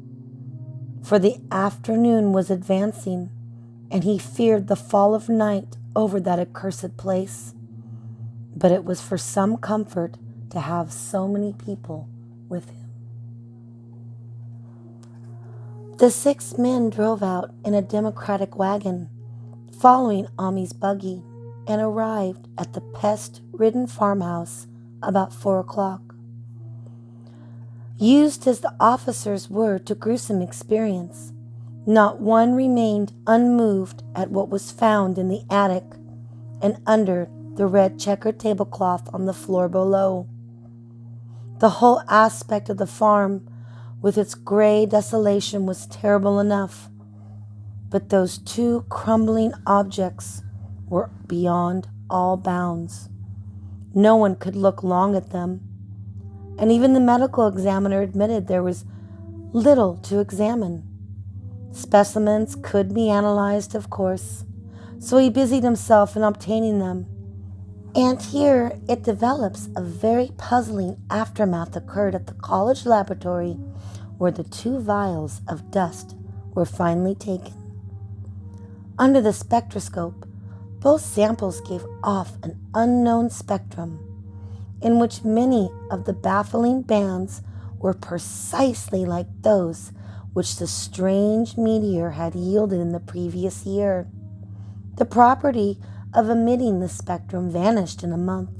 for the afternoon was advancing, and he feared the fall of night over that accursed place. But it was for some comfort to have so many people with him. The 6 men drove out in a Democratic wagon, following Ami's buggy, and arrived at the pest-ridden farmhouse about 4 o'clock. Used as the officers were to gruesome experience, Not one remained unmoved at what was found in the attic and under the red checkered tablecloth on the floor below. The whole aspect of the farm, with its gray desolation, was terrible enough, but those two crumbling objects were beyond all bounds. No one could look long at them, and even the medical examiner admitted there was little to examine. Specimens could be analyzed, of course, so he busied himself in obtaining them. And here it develops a very puzzling aftermath occurred at the college laboratory where the 2 vials of dust were finally taken. Under the spectroscope, both samples gave off an unknown spectrum in which many of the baffling bands were precisely like those which the strange meteor had yielded in the previous year. The property of emitting the spectrum vanished in a month.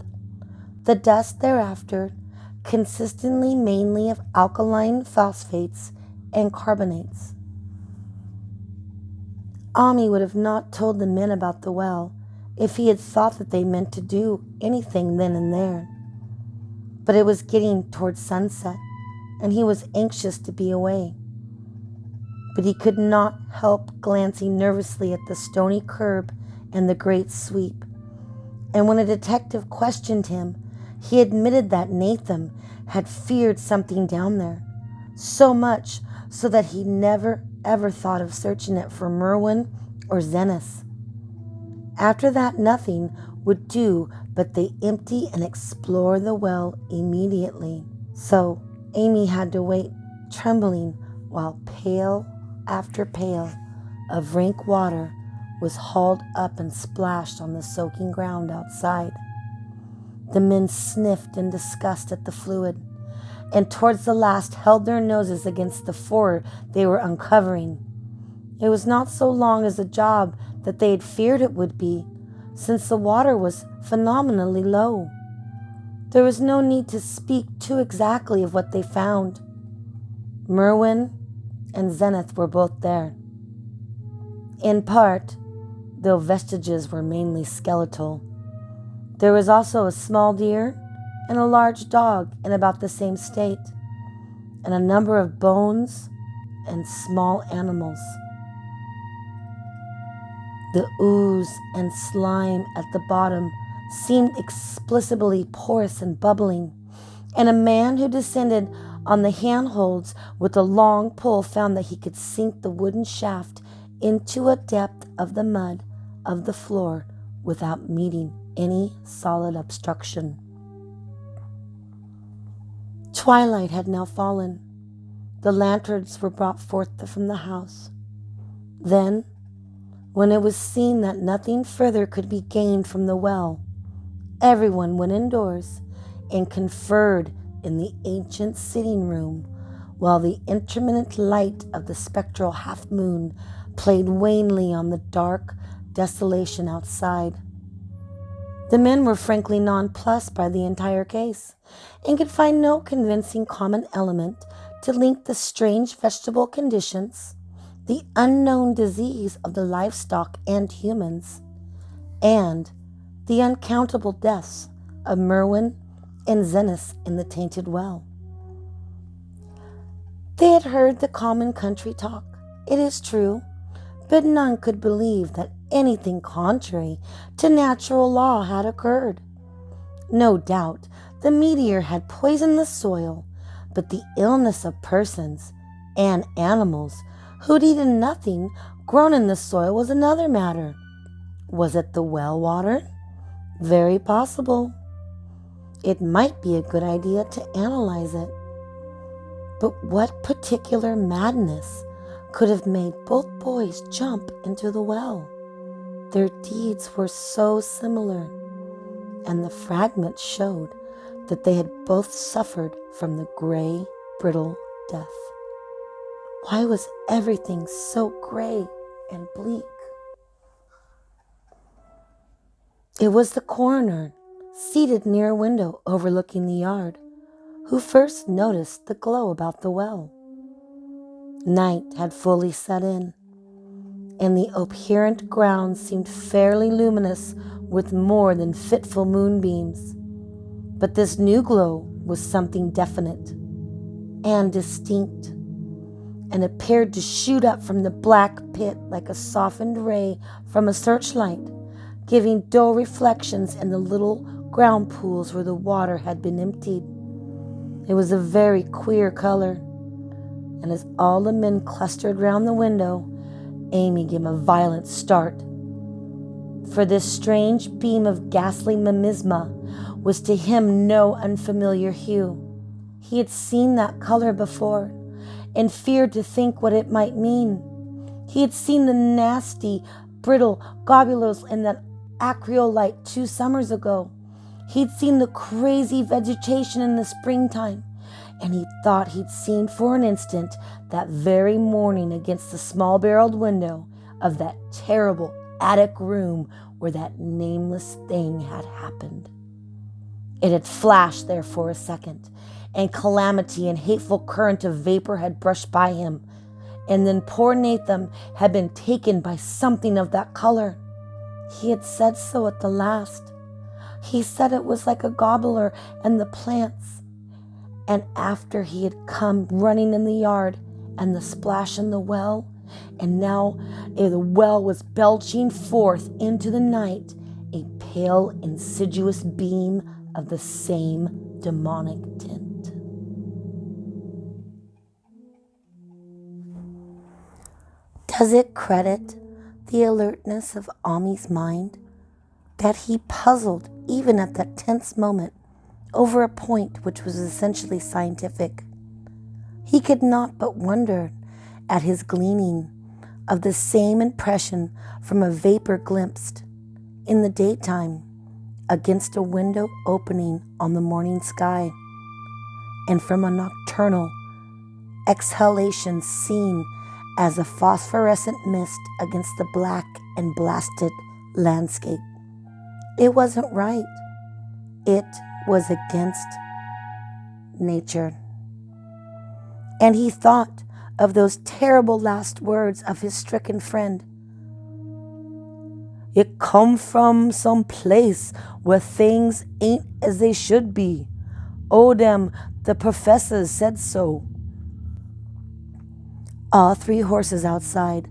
The dust thereafter consistently mainly of alkaline phosphates and carbonates. Ami would have not told the men about the well if he had thought that they meant to do anything then and there. But it was getting towards sunset, and he was anxious to be away. But he could not help glancing nervously at the stony curb and the great sweep. And when a detective questioned him, he admitted that Nathan had feared something down there, so much so that he never ever thought of searching it for Merwin or Zenith. After that, nothing would do but they empty and explore the well immediately. So Amy had to wait, trembling, while pail after pail of rank water was hauled up and splashed on the soaking ground outside. The men sniffed in disgust at the fluid, and towards the last held their noses against the ford they were uncovering. It was not so long as a job that they had feared it would be, since the water was phenomenally low. There was no need to speak too exactly of what they found. Merwin and Zenith were both there. In part, though vestiges were mainly skeletal. There was also a small deer and a large dog in about the same state, and a number of bones and small animals. The ooze and slime at the bottom seemed explicitly porous and bubbling, and a man who descended on the handholds with a long pole found that he could sink the wooden shaft into a depth of the mud of the floor without meeting any solid obstruction. Twilight had now fallen. The lanterns were brought forth from the house. Then, when it was seen that nothing further could be gained from the well, everyone went indoors and conferred in the ancient sitting room, while the intermittent light of the spectral half-moon played wanly on the dark desolation outside. The men were frankly nonplussed by the entire case, and could find no convincing common element to link the strange vegetable conditions, the unknown disease of the livestock and humans, and the uncountable deaths of Merwin and Zenith in the tainted well. They had heard the common country talk, it is true, but none could believe that anything contrary to natural law had occurred. No doubt the meteor had poisoned the soil, but the illness of persons and animals who'd eaten nothing grown in the soil was another matter. Was it the well water? Very possible. It might be a good idea to analyze it. But what particular madness could have made both boys jump into the well? Their deeds were so similar, and the fragments showed that they had both suffered from the gray, brittle death. Why was everything so gray and bleak? It was the coroner, seated near a window overlooking the yard, who first noticed the glow about the well. Night had fully set in, and the apparent ground seemed fairly luminous with more than fitful moonbeams. But this new glow was something definite and distinct, and appeared to shoot up from the black pit like a softened ray from a searchlight, giving dull reflections in the little ground pools where the water had been emptied. It was a very queer color, and as all the men clustered round the window, Amy gave a violent start. For this strange beam of ghastly miasma was to him no unfamiliar hue. He had seen that color before, and feared to think what it might mean. He had seen the nasty, brittle globules in that acreolite 2 summers ago. He'd seen the crazy vegetation in the springtime, and he thought he'd seen for an instant that very morning against the small-barreled window of that terrible attic room where that nameless thing had happened. It had flashed there for a second, and calamity and hateful current of vapor had brushed by him, and then poor Nathan had been taken by something of that color. He had said so at the last. He said it was like a gobbler and the plants. And after he had come running in the yard and the splash in the well, and now the well was belching forth into the night a pale, insidious beam of the same demonic tint. Does it credit the alertness of Ami's mind that he puzzled even at that tense moment over a point which was essentially scientific? He could not but wonder at his gleaning of the same impression from a vapor glimpsed in the daytime against a window opening on the morning sky, and from a nocturnal exhalation seen as a phosphorescent mist against the black and blasted landscape. It wasn't right. It was against nature. And he thought of those terrible last words of his stricken friend. "It come from some place where things ain't as they should be. Oh, them, the professors said so." All 3 horses outside,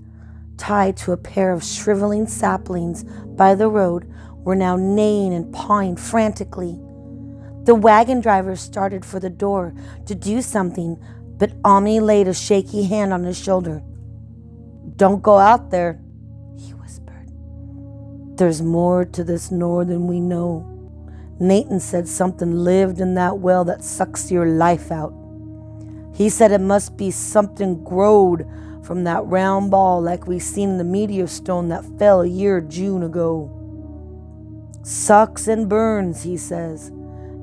tied to a pair of shriveling saplings by the road, were now neighing and pawing frantically. The wagon driver started for the door to do something, but Ami laid a shaky hand on his shoulder. "Don't go out there," he whispered. "There's more to this nor than we know. Nathan said something lived in that well that sucks your life out. He said it must be something growed from that round ball like we seen in the meteor stone that fell a year June ago. Sucks and burns, he says,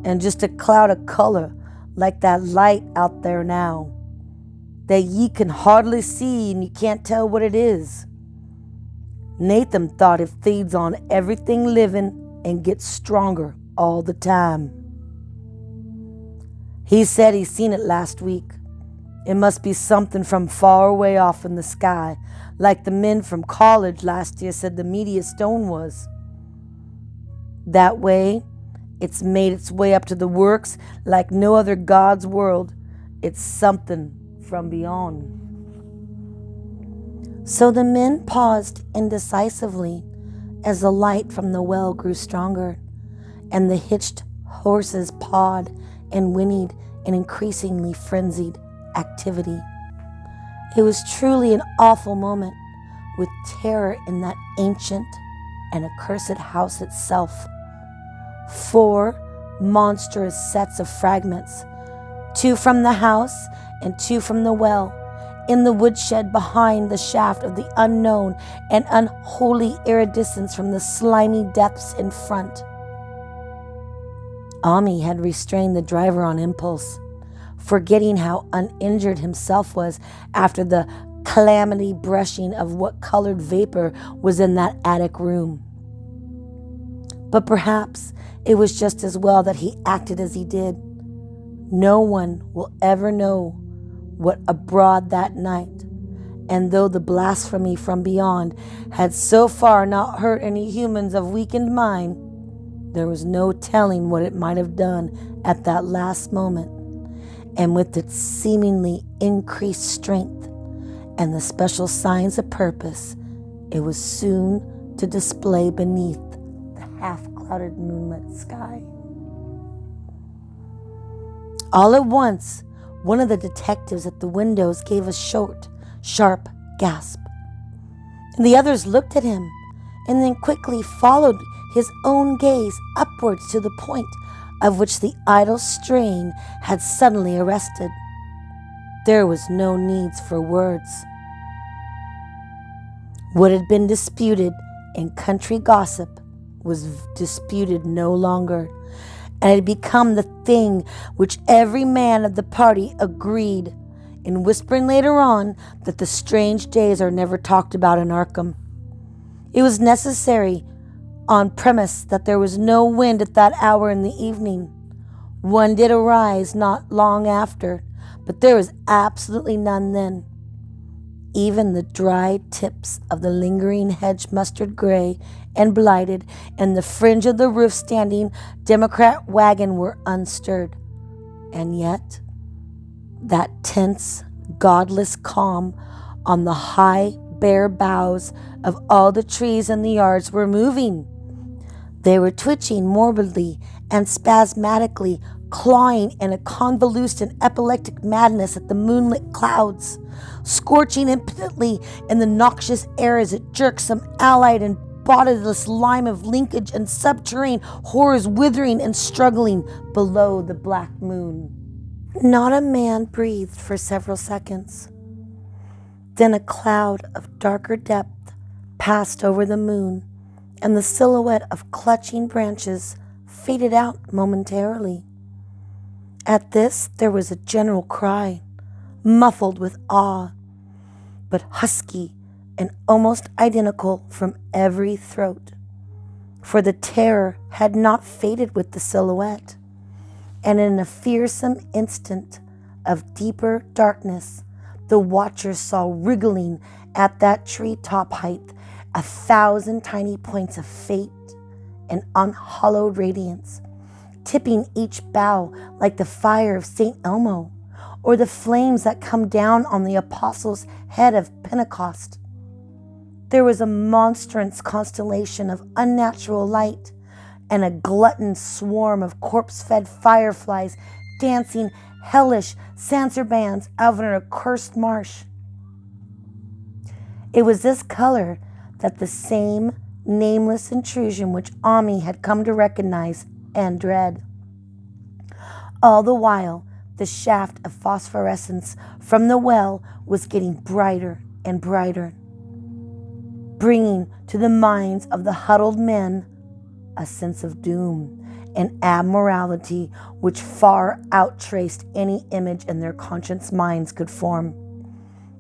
and just a cloud of color like that light out there now, that ye can hardly see and you can't tell what it is. Nathan thought it feeds on everything living and gets stronger all the time. He said he seen it last week. It must be something from far away off in the sky, like the men from college last year said the meteor stone was. That way, it's made its way up to the works like no other God's world. It's something from beyond." So the men paused indecisively as the light from the well grew stronger, and the hitched horses pawed and whinnied in increasingly frenzied activity. It was truly an awful moment, with terror in that ancient and accursed house itself. 4 monstrous sets of fragments, 2 from the house and 2 from the well, in the woodshed behind the shaft of the unknown, and unholy iridescence from the slimy depths in front. Ami had restrained the driver on impulse, forgetting how uninjured himself was after the calamity brushing of what colored vapor was in that attic room. But perhaps it was just as well that he acted as he did. No one will ever know what abroad that night, and though the blasphemy from beyond had so far not hurt any humans of weakened mind, there was no telling what it might have done at that last moment, and with its seemingly increased strength and the special signs of purpose it was soon to display beneath the half-clouded moonlit sky. All at once, one of the detectives at the windows gave a short, sharp gasp, and the others looked at him and then quickly followed his own gaze upwards to the point of which the idle strain had suddenly arrested. There was no need for words. What had been disputed in country gossip was disputed no longer, and had become the thing which every man of the party agreed in whispering later on that the strange days are never talked about in Arkham. It was necessary, on premise that there was no wind at that hour in the evening. One did arise not long after, but there was absolutely none then. Even the dry tips of the lingering hedge mustard gray and blighted, and the fringe of the roof standing Democrat wagon were unstirred. And yet, that tense, godless calm on the high, bare boughs of all the trees in the yards were moving. They were twitching morbidly and spasmodically, clawing in a convoluted epileptic madness at the moonlit clouds, scorching impotently in the noxious air as it jerked some allied and bodiless lime of linkage and subterranean horrors withering and struggling below the black moon. Not a man breathed for several seconds. Then a cloud of darker depth passed over the moon, and the silhouette of clutching branches faded out momentarily. At this there was a general cry, muffled with awe, but husky and almost identical from every throat, for the terror had not faded with the silhouette, and in a fearsome instant of deeper darkness, the watchers saw wriggling at that treetop height 1,000 tiny points of faint and unhallowed radiance, tipping each bough like the fire of St. Elmo, or the flames that come down on the apostles' head of Pentecost. There was a monstrous constellation of unnatural light, and a glutton swarm of corpse-fed fireflies dancing hellish sancerbands out of an accursed marsh. It was this color that the same nameless intrusion which Ami had come to recognize and dread. All the while, the shaft of phosphorescence from the well was getting brighter and brighter, bringing to the minds of the huddled men a sense of doom and abnormality which far outtraced any image in their conscious minds could form.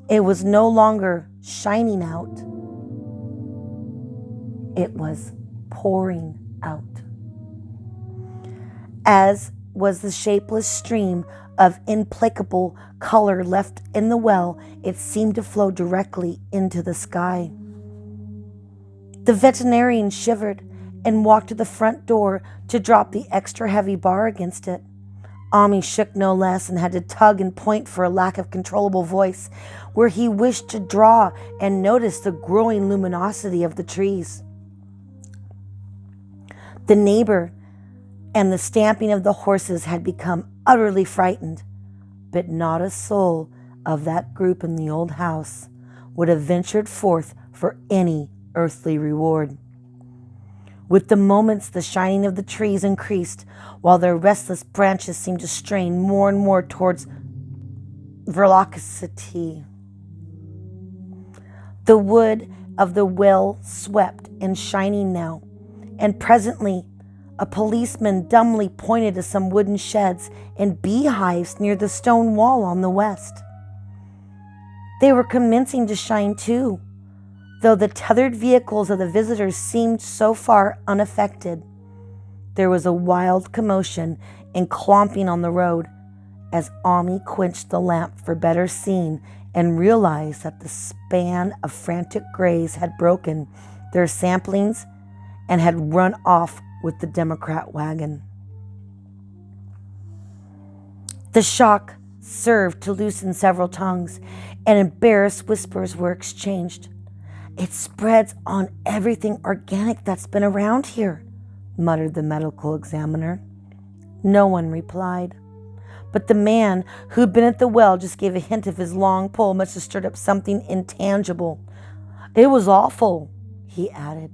It was no longer shining out. It was pouring out. As was the shapeless stream of implacable color left in the well, it seemed to flow directly into the sky. The veterinarian shivered and walked to the front door to drop the extra heavy bar against it. Ami shook no less and had to tug and point for a lack of controllable voice, where he wished to draw and notice the growing luminosity of the trees. The neighbor and the stamping of the horses had become utterly frightened, but not a soul of that group in the old house would have ventured forth for any earthly reward. With the moments, the shining of the trees increased, while their restless branches seemed to strain more and more towards velocity. The wood of the well swept and shining now, and presently a policeman dumbly pointed to some wooden sheds and beehives near the stone wall on the west. They were commencing to shine too, though the tethered vehicles of the visitors seemed so far unaffected. There was a wild commotion and clomping on the road as Ami quenched the lamp for better seeing and realized that the span of frantic grays had broken their samplings and had run off with the Democrat wagon. The shock served to loosen several tongues, and embarrassed whispers were exchanged. "It spreads on everything organic that's been around here," muttered the medical examiner. No one replied, but the man who'd been at the well just gave a hint of his long pole must have stirred up something intangible. "It was awful," he added.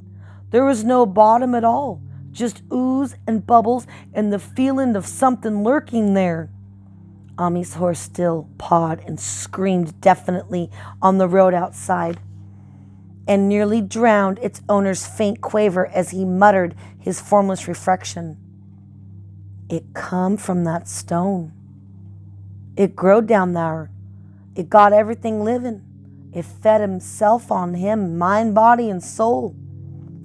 "There was no bottom at all, just ooze and bubbles and the feeling of something lurking there." Ami's horse still pawed and screamed deafeningly on the road outside, and nearly drowned its owner's faint quaver as he muttered his formless reflection. "It come from that stone. It growed down there. It got everything living. It fed himself on him, mind, body, and soul.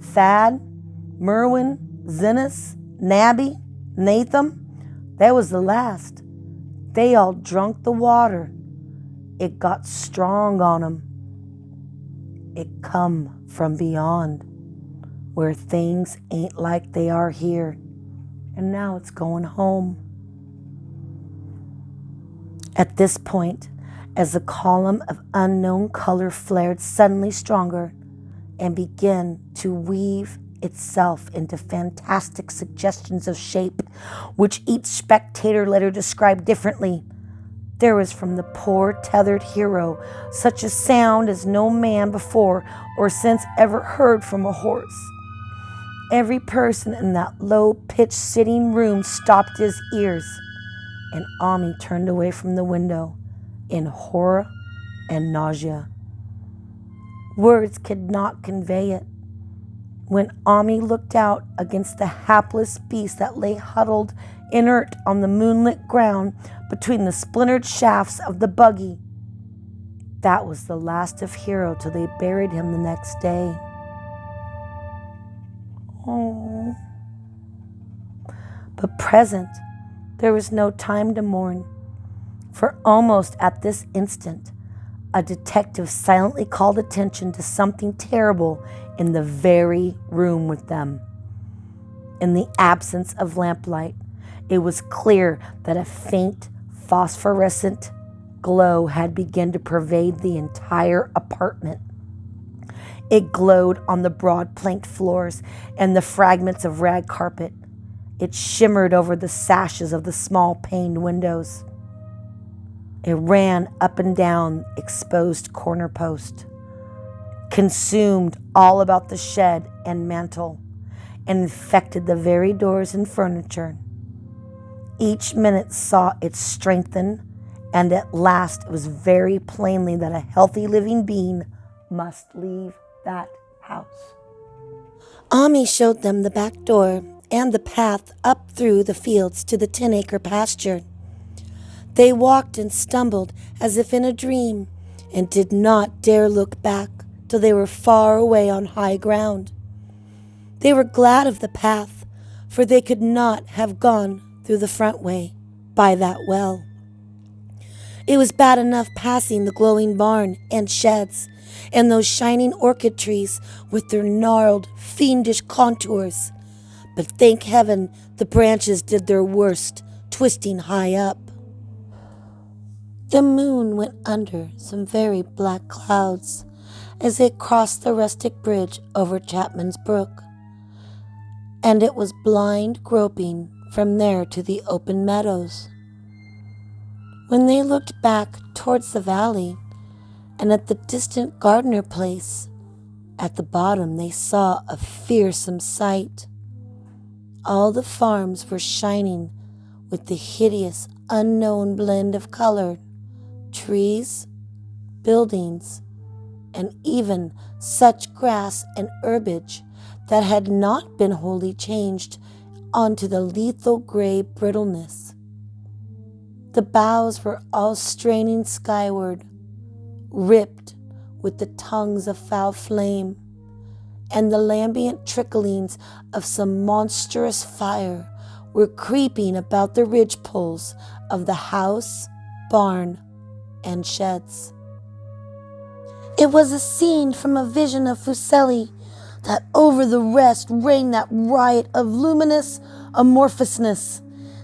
Thad, Merwin, Zinnis, Nabby, Natham, that was the last. They all drunk the water. It got strong on 'em. It come from beyond, where things ain't like they are here, and now it's going home." At this point, as the column of unknown color flared suddenly stronger and began to weave itself into fantastic suggestions of shape, which each spectator later described differently, there was from the poor tethered hero such a sound as no man before or since ever heard from a horse. Every person in that low-pitched sitting room stopped his ears, and Ami turned away from the window in horror and nausea. Words could not convey it. When Ami looked out against the hapless beast that lay huddled inert on the moonlit ground between the splintered shafts of the buggy, that was the last of Hero till they buried him the next day. Oh. But present, there was no time to mourn, for almost at this instant, a detective silently called attention to something terrible in the very room with them. In the absence of lamplight, it was clear that a faint phosphorescent glow had begun to pervade the entire apartment. It glowed on the broad planked floors and the fragments of rag carpet. It shimmered over the sashes of the small paned windows. It ran up and down exposed corner post, consumed all about the shed and mantel, and infected the very doors and furniture. Each minute saw it strengthen, and at last it was very plainly that a healthy living being must leave that house. Ami showed them the back door and the path up through the fields to the 10-acre pasture. They walked and stumbled as if in a dream, and did not dare look back till they were far away on high ground. They were glad of the path, for they could not have gone through the front way by that well. It was bad enough passing the glowing barn and sheds, and those shining orchid trees with their gnarled, fiendish contours. But thank heaven the branches did their worst, twisting high up. The moon went under some very black clouds as they crossed the rustic bridge over Chapman's Brook, and it was blind groping from there to the open meadows. When they looked back towards the valley and at the distant Gardner place, at the bottom they saw a fearsome sight. All the farms were shining with the hideous, unknown blend of color, trees, buildings, and even such grass and herbage that had not been wholly changed onto the lethal gray brittleness. The boughs were all straining skyward, ripped with the tongues of foul flame, and the lambent tricklings of some monstrous fire were creeping about the ridgepoles of the house, barn, and sheds. It was a scene from a vision of Fuseli, that over the rest reigned that riot of luminous amorphousness,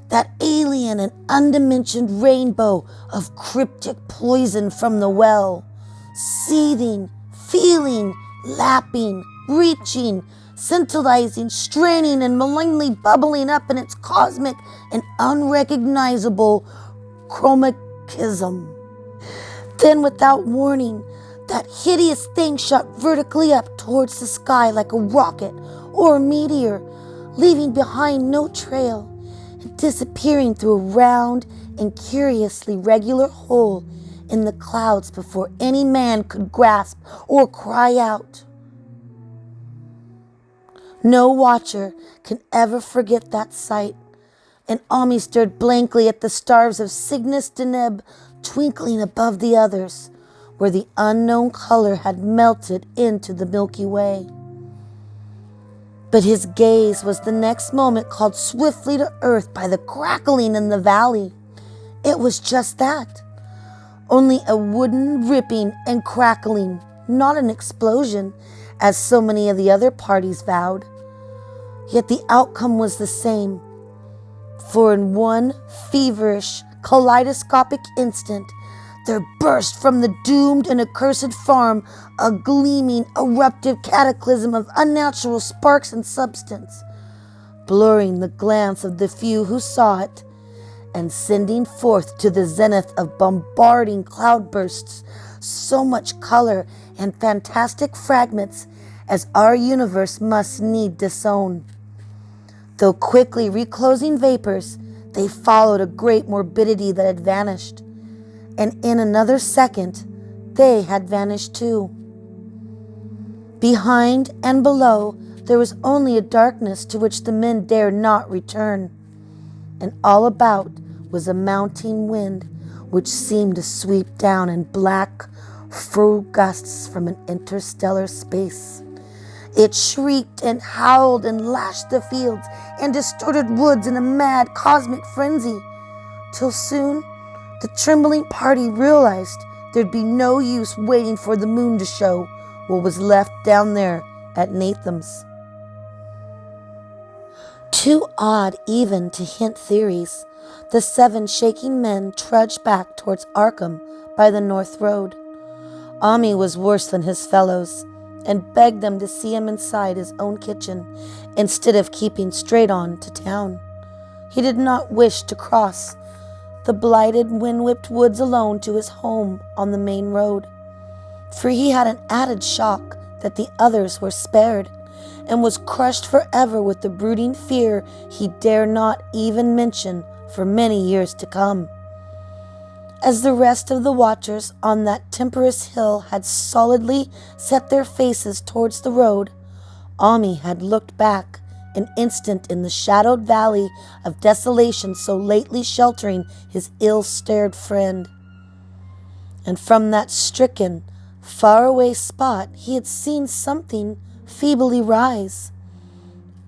that alien and undimensioned rainbow of cryptic poison from the well, seething, feeling, lapping, reaching, scintillizing, straining, and malignly bubbling up in its cosmic and unrecognizable chromachism. Then, without warning, that hideous thing shot vertically up towards the sky like a rocket or a meteor, leaving behind no trail and disappearing through a round and curiously regular hole in the clouds before any man could grasp or cry out. No watcher can ever forget that sight, and Ami stared blankly at the stars of Cygnus Deneb twinkling above the others, where the unknown color had melted into the Milky Way. But his gaze was the next moment called swiftly to earth by the crackling in the valley. It was just that, only a wooden ripping and crackling, not an explosion, as so many of the other parties vowed. Yet the outcome was the same, for in one feverish, kaleidoscopic instant, there burst from the doomed and accursed farm a gleaming, eruptive cataclysm of unnatural sparks and substance, blurring the glance of the few who saw it, and sending forth to the zenith of bombarding cloudbursts so much color and fantastic fragments as our universe must need disown. Though quickly reclosing vapors, they followed a great morbidity that had vanished, and in another second they had vanished too. Behind and below there was only a darkness to which the men dared not return, and all about was a mounting wind which seemed to sweep down in black fru gusts from an interstellar space. It shrieked and howled and lashed the fields and distorted woods in a mad cosmic frenzy, till soon the trembling party realized there'd be no use waiting for the moon to show what was left down there at Natham's. Too odd even to hint theories, the 7 shaking men trudged back towards Arkham by the North Road. Ami was worse than his fellows, and begged them to see him inside his own kitchen instead of keeping straight on to town. He did not wish to cross the blighted, wind-whipped woods alone to his home on the main road, for he had an added shock that the others were spared, and was crushed forever with the brooding fear he dare not even mention for many years to come. As the rest of the watchers on that tempestuous hill had solidly set their faces towards the road, Ami had looked back an instant in the shadowed valley of desolation so lately sheltering his ill-starred friend. And from that stricken, faraway spot he had seen something feebly rise,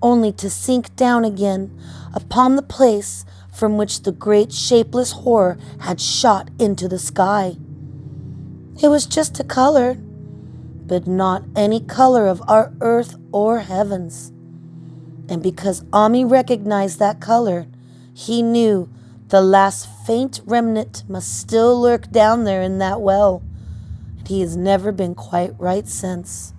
only to sink down again upon the place from which the great shapeless horror had shot into the sky. It was just a color, but not any color of our earth or heavens. And because Ami recognized that color, he knew the last faint remnant must still lurk down there in that well, and he has never been quite right since.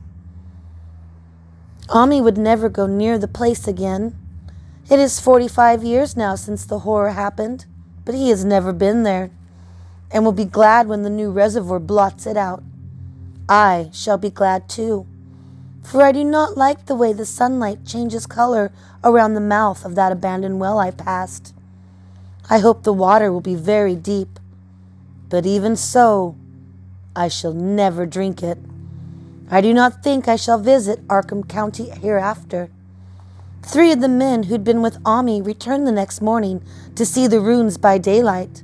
Ami would never go near the place again. It is 45 years now since the horror happened, but he has never been there, and will be glad when the new reservoir blots it out. I shall be glad too, for I do not like the way the sunlight changes color around the mouth of that abandoned well I passed. I hope the water will be very deep, but even so, I shall never drink it. I do not think I shall visit Arkham County hereafter. 3 of the men who'd been with Ami returned the next morning to see the ruins by daylight.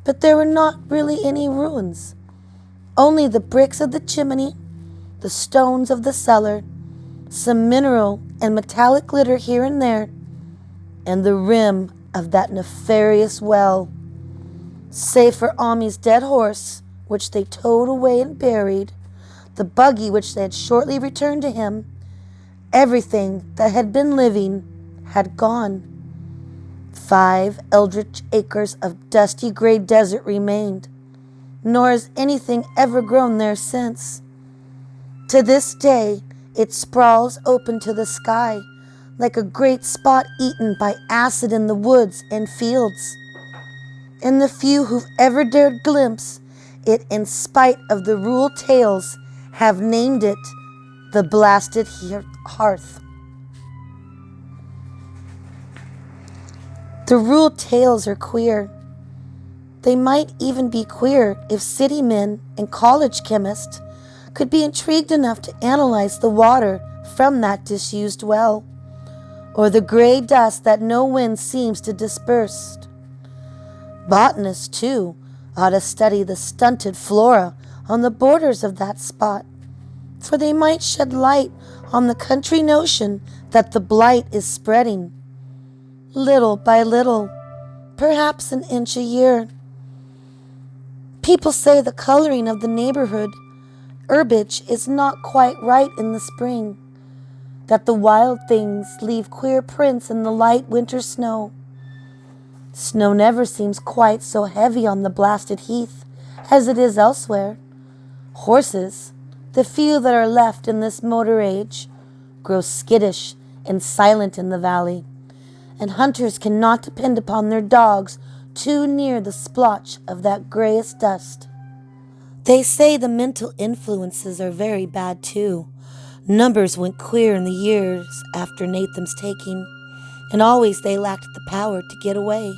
But there were not really any ruins, only the bricks of the chimney, the stones of the cellar, some mineral and metallic glitter here and there, and the rim of that nefarious well. Save for Ami's dead horse, which they towed away and buried, the buggy which they had shortly returned to him, everything that had been living had gone. 5 eldritch acres of dusty gray desert remained, nor has anything ever grown there since. To this day, it sprawls open to the sky, like a great spot eaten by acid in the woods and fields. And the few who've ever dared glimpse it, in spite of the rule tales, have named it the Blasted Hearth. The rule tales are queer. They might even be queer if city men and college chemists could be intrigued enough to analyze the water from that disused well, or the gray dust that no wind seems to disperse. Botanists, too, ought to study the stunted flora on the borders of that spot, for they might shed light on the country notion that the blight is spreading, little by little, perhaps an inch a year. People say the coloring of the neighborhood herbage is not quite right in the spring, that the wild things leave queer prints in the light winter snow. Snow never seems quite so heavy on the blasted heath as it is elsewhere. Horses, the few that are left in this motor age, grow skittish and silent in the valley, and hunters cannot depend upon their dogs too near the splotch of that grayest dust. They say the mental influences are very bad too. Numbers went queer in the years after Nathan's taking, and always they lacked the power to get away.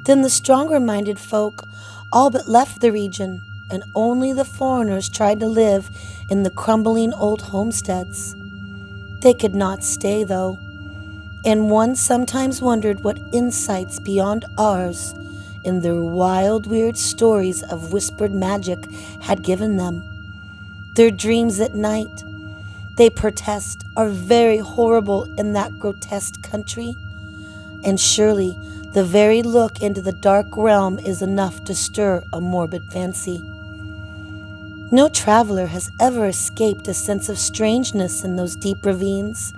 Then the stronger-minded folk all but left the region, and only the foreigners tried to live in the crumbling old homesteads. They could not stay, though, and one sometimes wondered what insights beyond ours in their wild, weird stories of whispered magic had given them. Their dreams at night, they protest, are very horrible in that grotesque country, and surely the very look into the dark realm is enough to stir a morbid fancy. No traveler has ever escaped a sense of strangeness in those deep ravines,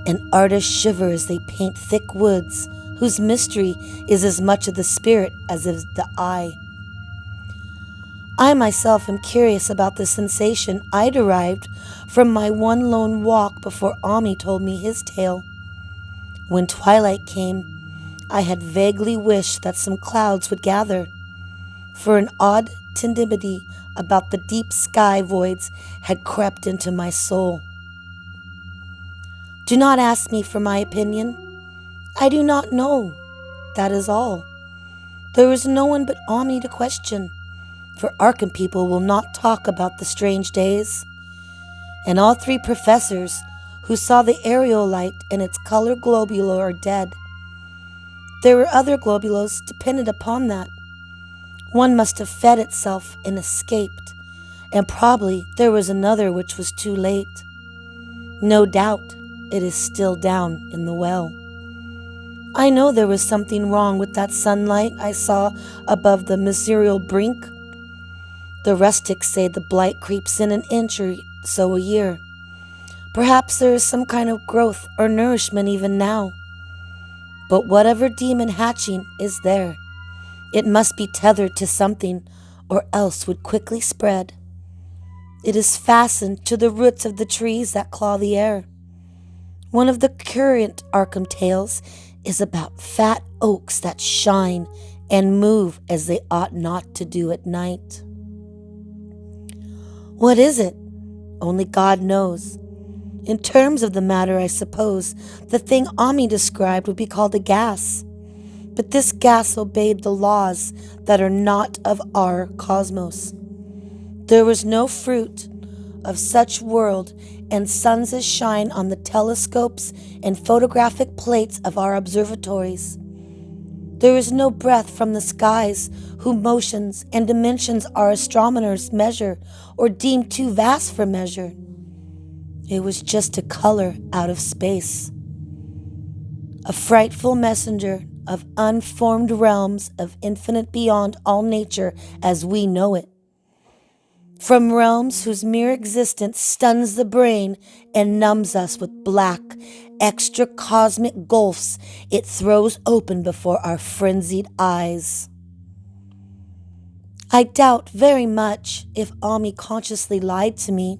and artists shiver as they paint thick woods whose mystery is as much of the spirit as of the eye. I myself am curious about the sensation I derived from my one lone walk before Ami told me his tale. When twilight came, I had vaguely wished that some clouds would gather, for an odd timidity about the deep sky voids had crept into my soul. Do not ask me for my opinion. I do not know. That is all. There is no one but Ami to question, for Arkham people will not talk about the strange days. And all 3 professors who saw the aerial light and its color globulo are dead. There were other globulos dependent upon that. One must have fed itself and escaped, and probably there was another which was too late. No doubt it is still down in the well. I know there was something wrong with that sunlight I saw above the miserial brink. The rustics say the blight creeps in an inch or so a year. Perhaps there is some kind of growth or nourishment even now. But whatever demon hatching is there, it must be tethered to something, or else would quickly spread. It is fastened to the roots of the trees that claw the air. One of the current Arkham tales is about fat oaks that shine and move as they ought not to do at night. What is it? Only God knows. In terms of the matter, I suppose, the thing Ami described would be called a gas. But this gas obeyed the laws that are not of our cosmos. There was no fruit of such world and suns as shine on the telescopes and photographic plates of our observatories. There is no breath from the skies whose motions and dimensions our astronomers measure or deem too vast for measure. It was just a color out of space, a frightful messenger of unformed realms of infinite beyond all nature as we know it. from realms whose mere existence stuns the brain and numbs us with black, extra-cosmic gulfs it throws open before our frenzied eyes. I doubt very much if Ami consciously lied to me,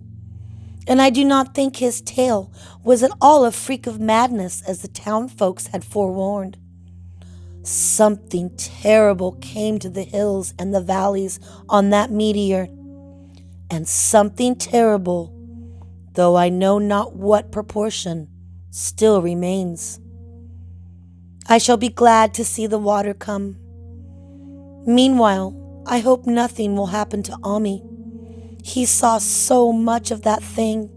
and I do not think his tale was at all a freak of madness as the town folks had forewarned. Something terrible came to the hills and the valleys on that meteor, and something terrible, though I know not what proportion, still remains. I shall be glad to see the water come. Meanwhile, I hope nothing will happen to Ami. He saw so much of that thing,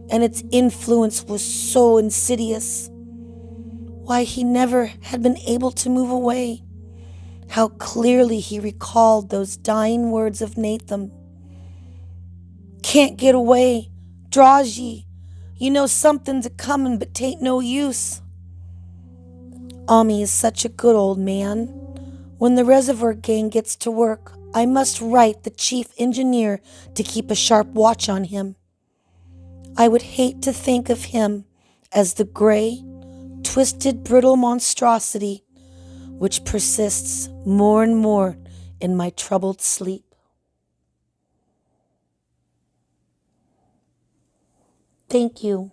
and its influence was so insidious. Why, he never had been able to move away. How clearly he recalled those dying words of Nathan. Can't get away, draws ye. You know something's a-comin', but 'tain't no use. Ami is such a good old man. When the reservoir gang gets to work, I must write the chief engineer to keep a sharp watch on him. I would hate to think of him as the gray, twisted, brittle monstrosity which persists more and more in my troubled sleep. Thank you.